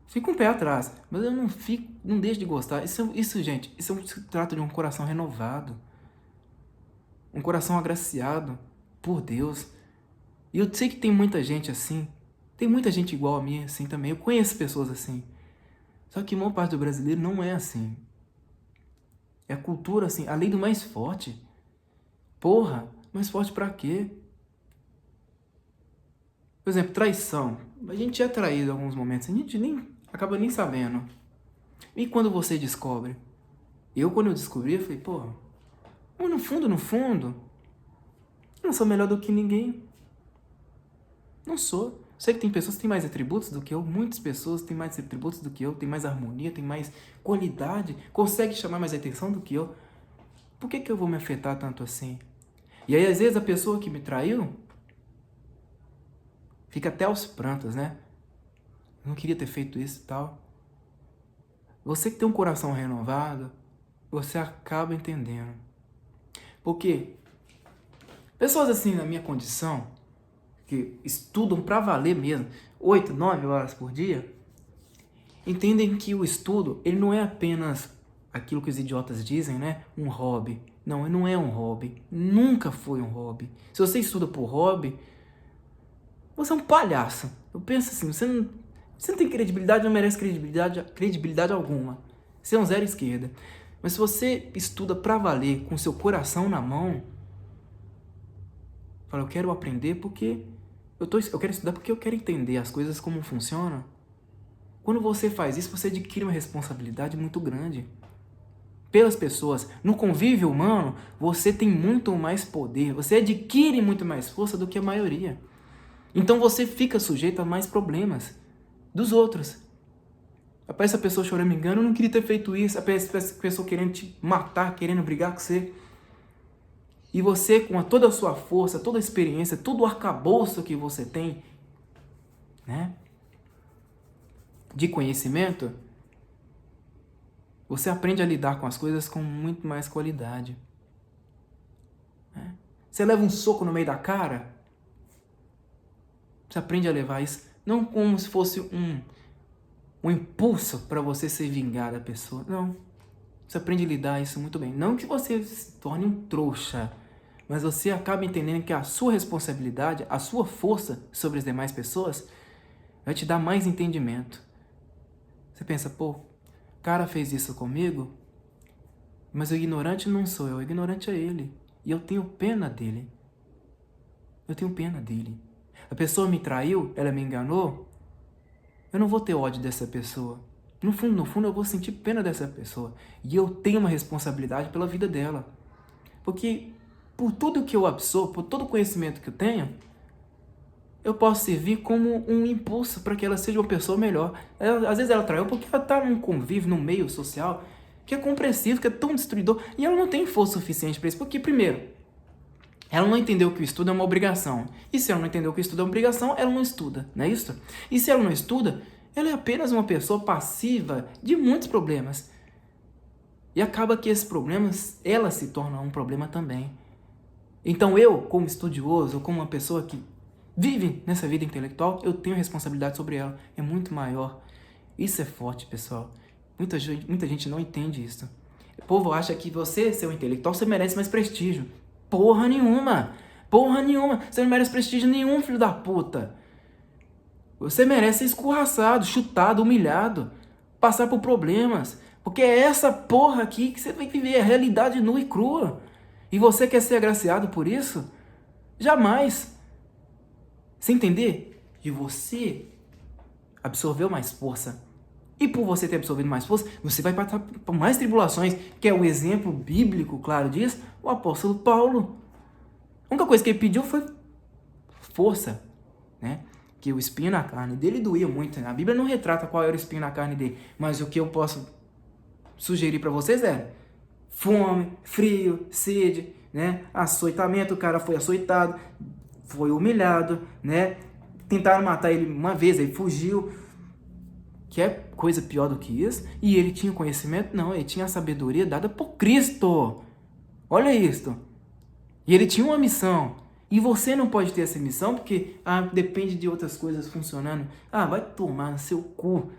[SPEAKER 1] Fico um pé atrás, mas eu não deixo de gostar. Isso, gente, se trata de um coração renovado. Um coração agraciado por Deus. E eu sei que tem muita gente assim. Tem muita gente igual a mim assim também. Eu conheço pessoas assim. Só que a maior parte do brasileiro não é assim. É a cultura assim, a lei do mais forte. Porra, mais forte pra quê? Por exemplo, traição. A gente é traído em alguns momentos, a gente acaba nem sabendo. E quando você descobre? Quando eu descobri, eu falei, porra, mas no fundo, eu não sou melhor do que ninguém. Não sou. Sei que tem pessoas que têm mais atributos do que eu, muitas pessoas têm mais atributos do que eu, têm mais harmonia, têm mais qualidade, conseguem chamar mais atenção do que eu. Por que eu vou me afetar tanto assim? E aí, às vezes, a pessoa que me traiu fica até aos prantos, né? Eu não queria ter feito isso e tal. Você que tem um coração renovado, você acaba entendendo. Porque pessoas assim na minha condição, que estudam pra valer mesmo, 8, 9 horas por dia, entendem que o estudo, ele não é apenas aquilo que os idiotas dizem, né? Um hobby. Não, ele não é um hobby. Nunca foi um hobby. Se você estuda por hobby, você é um palhaço. Eu penso assim, você não tem credibilidade, não merece credibilidade alguma. Você é um zero esquerda. Mas se você estuda pra valer, com seu coração na mão, fala, eu quero aprender porque eu quero estudar porque eu quero entender as coisas como funcionam. Quando você faz isso, você adquire uma responsabilidade muito grande pelas pessoas. No convívio humano, você tem muito mais poder, você adquire muito mais força do que a maioria. Então você fica sujeito a mais problemas dos outros. Aparece a pessoa chorando, me engano, eu não queria ter feito isso. Aparece a pessoa querendo te matar, querendo brigar com você. E você, com toda a sua força, toda a experiência, todo o arcabouço que você tem, né, de conhecimento, você aprende a lidar com as coisas com muito mais qualidade. Né? Você leva um soco no meio da cara, você aprende a levar isso, não como se fosse um impulso para você se vingar da pessoa. Não. Você aprende a lidar isso muito bem. Não que você se torne um trouxa, mas você acaba entendendo que a sua responsabilidade, a sua força sobre as demais pessoas vai te dar mais entendimento. Você pensa, pô, o cara fez isso comigo, mas o ignorante não sou eu, o ignorante é ele. E eu tenho pena dele. Eu tenho pena dele. A pessoa me traiu, ela me enganou, eu não vou ter ódio dessa pessoa. No fundo, eu vou sentir pena dessa pessoa. E eu tenho uma responsabilidade pela vida dela. Porque por tudo que eu absorvo, por todo o conhecimento que eu tenho, eu posso servir como um impulso para que ela seja uma pessoa melhor. Às vezes ela traiu porque ela está num convívio, num meio social, que é compressivo, que é tão destruidor, e ela não tem força suficiente para isso, porque, primeiro, ela não entendeu que o estudo é uma obrigação, e se ela não entendeu que o estudo é uma obrigação, ela não estuda, não é isso? E se ela não estuda, ela é apenas uma pessoa passiva de muitos problemas, e acaba que esses problemas, ela se torna um problema também. Então eu, como estudioso, como uma pessoa que vive nessa vida intelectual, eu tenho responsabilidade sobre ela, é muito maior. Isso é forte, pessoal. Muita gente não entende isso. O povo acha que você, seu intelectual, você merece mais prestígio. Porra nenhuma! Porra nenhuma! Você não merece prestígio nenhum, filho da puta! Você merece ser escorraçado, chutado, humilhado, passar por problemas. Porque é essa porra aqui que você tem que viver, a realidade nua e crua. E você quer ser agraciado por isso? Jamais! Você entender? E você absorveu mais força. E por você ter absorvido mais força, você vai passar por mais tribulações, que é o exemplo bíblico, claro disso, o apóstolo Paulo. A única coisa que ele pediu foi força, né? Que o espinho na carne dele doía muito, né? A Bíblia não retrata qual era o espinho na carne dele, mas o que eu posso sugerir para vocês é fome, frio, sede, né? Açoitamento, o cara foi açoitado, foi humilhado, né? Tentaram matar ele uma vez, ele fugiu. Que é coisa pior do que isso? E ele tinha conhecimento? Não, ele tinha a sabedoria dada por Cristo. Olha isso. E ele tinha uma missão. E você não pode ter essa missão porque depende de outras coisas funcionando. Vai tomar no seu cu.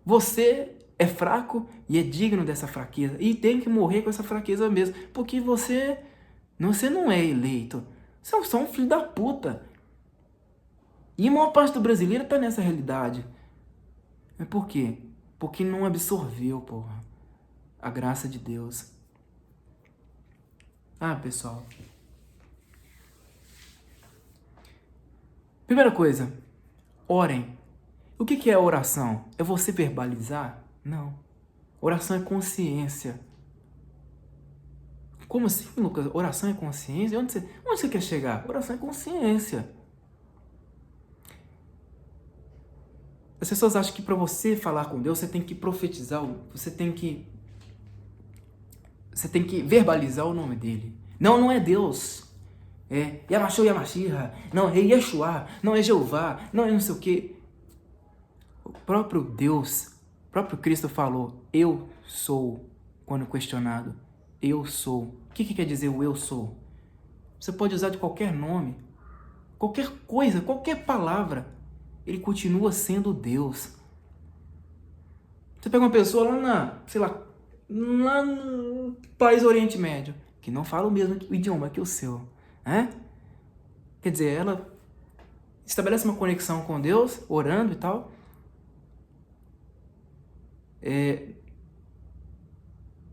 [SPEAKER 1] Você é fraco e é digno dessa fraqueza. E tem que morrer com essa fraqueza mesmo. Porque você não é eleito. Você é só um filho da puta. E a maior parte do brasileiro está nessa realidade. Mas por quê? Porque não absorveu, porra, a graça de Deus. Pessoal. Primeira coisa, orem. O que é oração? É você verbalizar? Não. Oração é consciência. Como assim, Lucas? Oração é consciência? Onde você quer chegar? Oração é consciência. As pessoas acham que para você falar com Deus, você tem que profetizar, você tem que verbalizar o nome dele. Não é Deus. É Yamashua Yamashia. Não, é Yeshua. Não é Jeová. Não é não sei o quê. O próprio Deus, o próprio Cristo falou, eu sou, quando questionado. Eu sou. O que quer dizer o eu sou? Você pode usar de qualquer nome, qualquer coisa, qualquer palavra. Ele continua sendo Deus. Você pega uma pessoa lá no país Oriente Médio, que não fala o mesmo idioma que o seu, né? Quer dizer, ela estabelece uma conexão com Deus, orando e tal.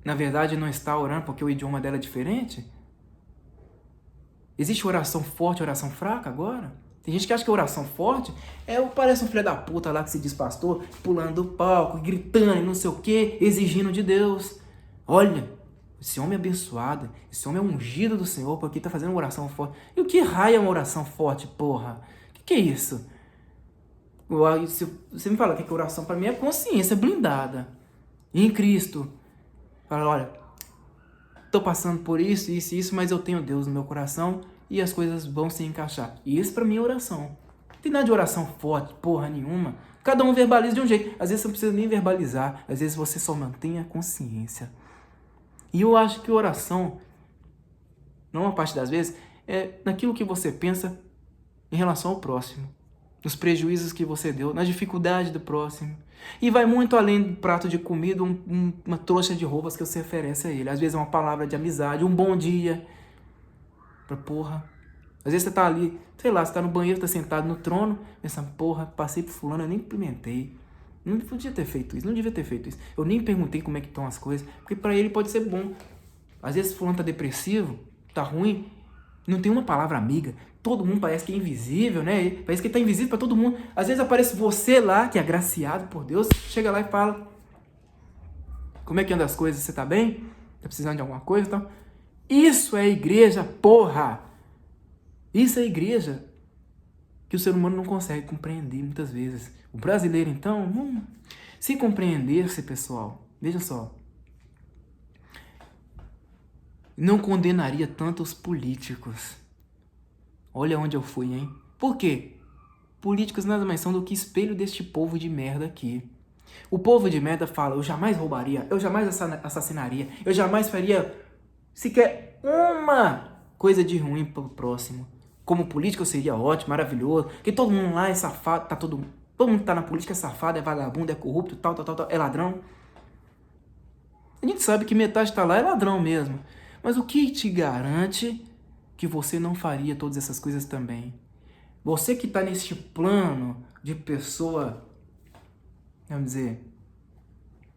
[SPEAKER 1] Na verdade, não está orando porque o idioma dela é diferente. Existe oração forte e oração fraca agora? Tem gente que acha que a oração forte parece um filho da puta lá que se diz pastor, pulando do palco, gritando e não sei o que, exigindo de Deus. Olha, esse homem é abençoado, esse homem é ungido do Senhor porque está fazendo uma oração forte. E o que raio é uma oração forte, porra? O que é isso? Se você me fala que oração para mim é consciência blindada em Cristo. Fala, olha, estou passando por isso, mas eu tenho Deus no meu coração e as coisas vão se encaixar. E isso para mim é oração. Não tem nada de oração forte, porra nenhuma. Cada um verbaliza de um jeito. Às vezes você não precisa nem verbalizar. Às vezes você só mantém a consciência. E eu acho que oração, não uma parte das vezes, é naquilo que você pensa em relação ao próximo. Nos prejuízos que você deu, na dificuldade do próximo. E vai muito além do prato de comida, uma trouxa de roupas que você oferece a ele. Às vezes é uma palavra de amizade, um bom dia. Porra. Às vezes você tá ali, sei lá, você tá no banheiro, tá sentado no trono, pensando, porra, passei por fulano, eu nem implementei. Não podia ter feito isso, não devia ter feito isso. Eu nem perguntei como é que estão as coisas, porque para ele pode ser bom. Às vezes fulano tá depressivo, tá ruim, não tem uma palavra amiga. Todo mundo parece que é invisível, né? Parece que tá invisível para todo mundo. Às vezes aparece você lá, que é agraciado por Deus, chega lá e fala, como é que anda as coisas? Você tá bem? Tá precisando de alguma coisa e tal? Isso é igreja, porra! Isso é igreja que o ser humano não consegue compreender muitas vezes. O brasileiro, então, se compreendesse, pessoal, veja só, não condenaria tanto os políticos. Olha onde eu fui, hein? Por quê? Políticos nada mais são do que espelho deste povo de merda aqui. O povo de merda fala, eu jamais roubaria, eu jamais assassinaria, eu jamais faria sequer uma coisa de ruim pro próximo. Como político eu seria ótimo, maravilhoso, que todo mundo lá é safado, todo mundo que tá na política é safado, é vagabundo, é corrupto, tal, é ladrão. A gente sabe que metade tá lá é ladrão mesmo. Mas o que te garante que você não faria todas essas coisas também? Você que tá neste plano de pessoa, vamos dizer,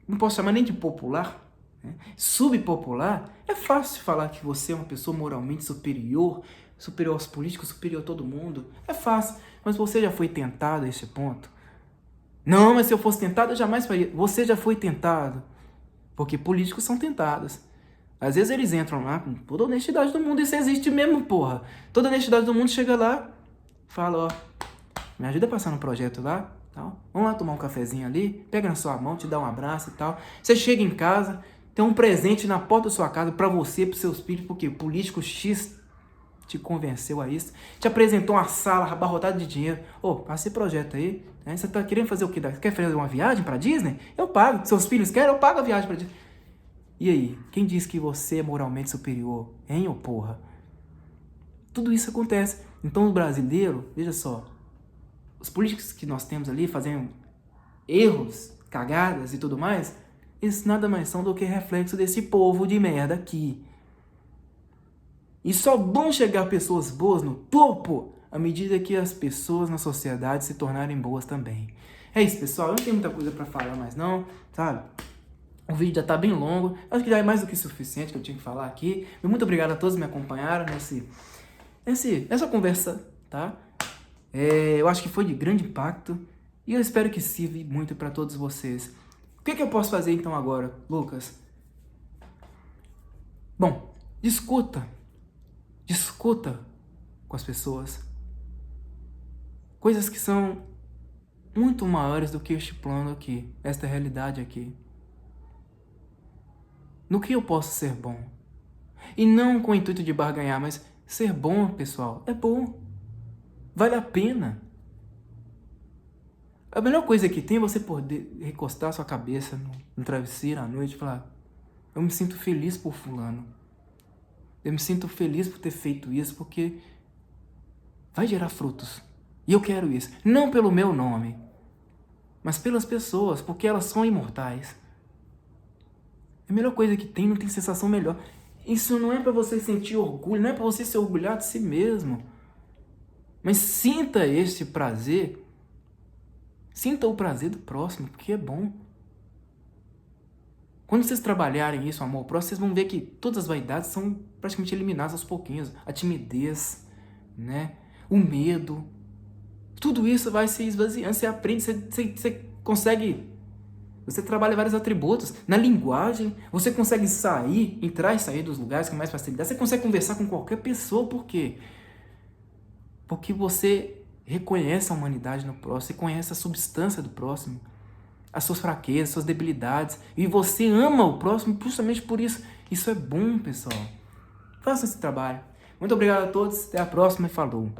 [SPEAKER 1] não posso chamar nem de popular, né? Subpopular, é fácil falar que você é uma pessoa moralmente superior, superior aos políticos, superior a todo mundo. É fácil, mas você já foi tentado a esse ponto? Não, mas se eu fosse tentado, eu jamais faria. Você já foi tentado, porque políticos são tentados. Às vezes eles entram lá com toda a honestidade do mundo, isso existe mesmo, porra. Toda a honestidade do mundo chega lá, fala, ó, me ajuda a passar no projeto lá, tal. Vamos lá tomar um cafezinho ali, pega na sua mão, te dá um abraço e tal. Você chega em casa, tem um presente na porta da sua casa pra você, pros seus filhos, porque o político X te convenceu a isso, te apresentou uma sala abarrotada de dinheiro. Ô, passa esse projeto aí, né? Você tá querendo fazer o quê? Quer fazer uma viagem pra Disney? Eu pago. Seus filhos querem? Eu pago a viagem pra Disney. E aí, quem diz que você é moralmente superior? Hein, ô porra? Tudo isso acontece. Então o brasileiro, veja só, os políticos que nós temos ali fazendo erros, cagadas e tudo mais, eles nada mais são do que reflexo desse povo de merda aqui. E só vão chegar pessoas boas no topo à medida que as pessoas na sociedade se tornarem boas também. É isso, pessoal. Eu não tenho muita coisa pra falar mais não, sabe? O vídeo já tá bem longo. Acho que já é mais do que suficiente que eu tinha que falar aqui. Muito obrigado a todos que me acompanharam nessa conversa, tá? Eu acho que foi de grande impacto e eu espero que sirva muito para todos vocês. O que eu posso fazer então agora, Lucas? Bom, discuta com as pessoas coisas que são muito maiores do que este plano aqui, esta realidade aqui. No que eu posso ser bom? E não com o intuito de barganhar, mas ser bom, pessoal, é bom. Vale a pena. A melhor coisa que tem é você poder recostar sua cabeça no travesseiro à noite e falar, eu me sinto feliz por fulano. Eu me sinto feliz por ter feito isso, porque vai gerar frutos. E eu quero isso. Não pelo meu nome, mas pelas pessoas, porque elas são imortais. É a melhor coisa que tem, não tem sensação melhor. Isso não é para você sentir orgulho, não é para você se orgulhar de si mesmo. Mas sinta esse prazer. Sinta o prazer do próximo, porque é bom. Quando vocês trabalharem isso, o amor próximo, vocês vão ver que todas as vaidades são praticamente eliminadas aos pouquinhos. A timidez, né? O medo. Tudo isso vai se esvaziando. Você aprende, você consegue... Você trabalha vários atributos. Na linguagem, você consegue entrar e sair dos lugares com mais facilidade. Você consegue conversar com qualquer pessoa. Por quê? Porque você reconhece a humanidade no próximo. Você conhece a substância do próximo. As suas fraquezas, suas debilidades. E você ama o próximo justamente por isso. Isso é bom, pessoal. Faça esse trabalho. Muito obrigado a todos. Até a próxima e falou.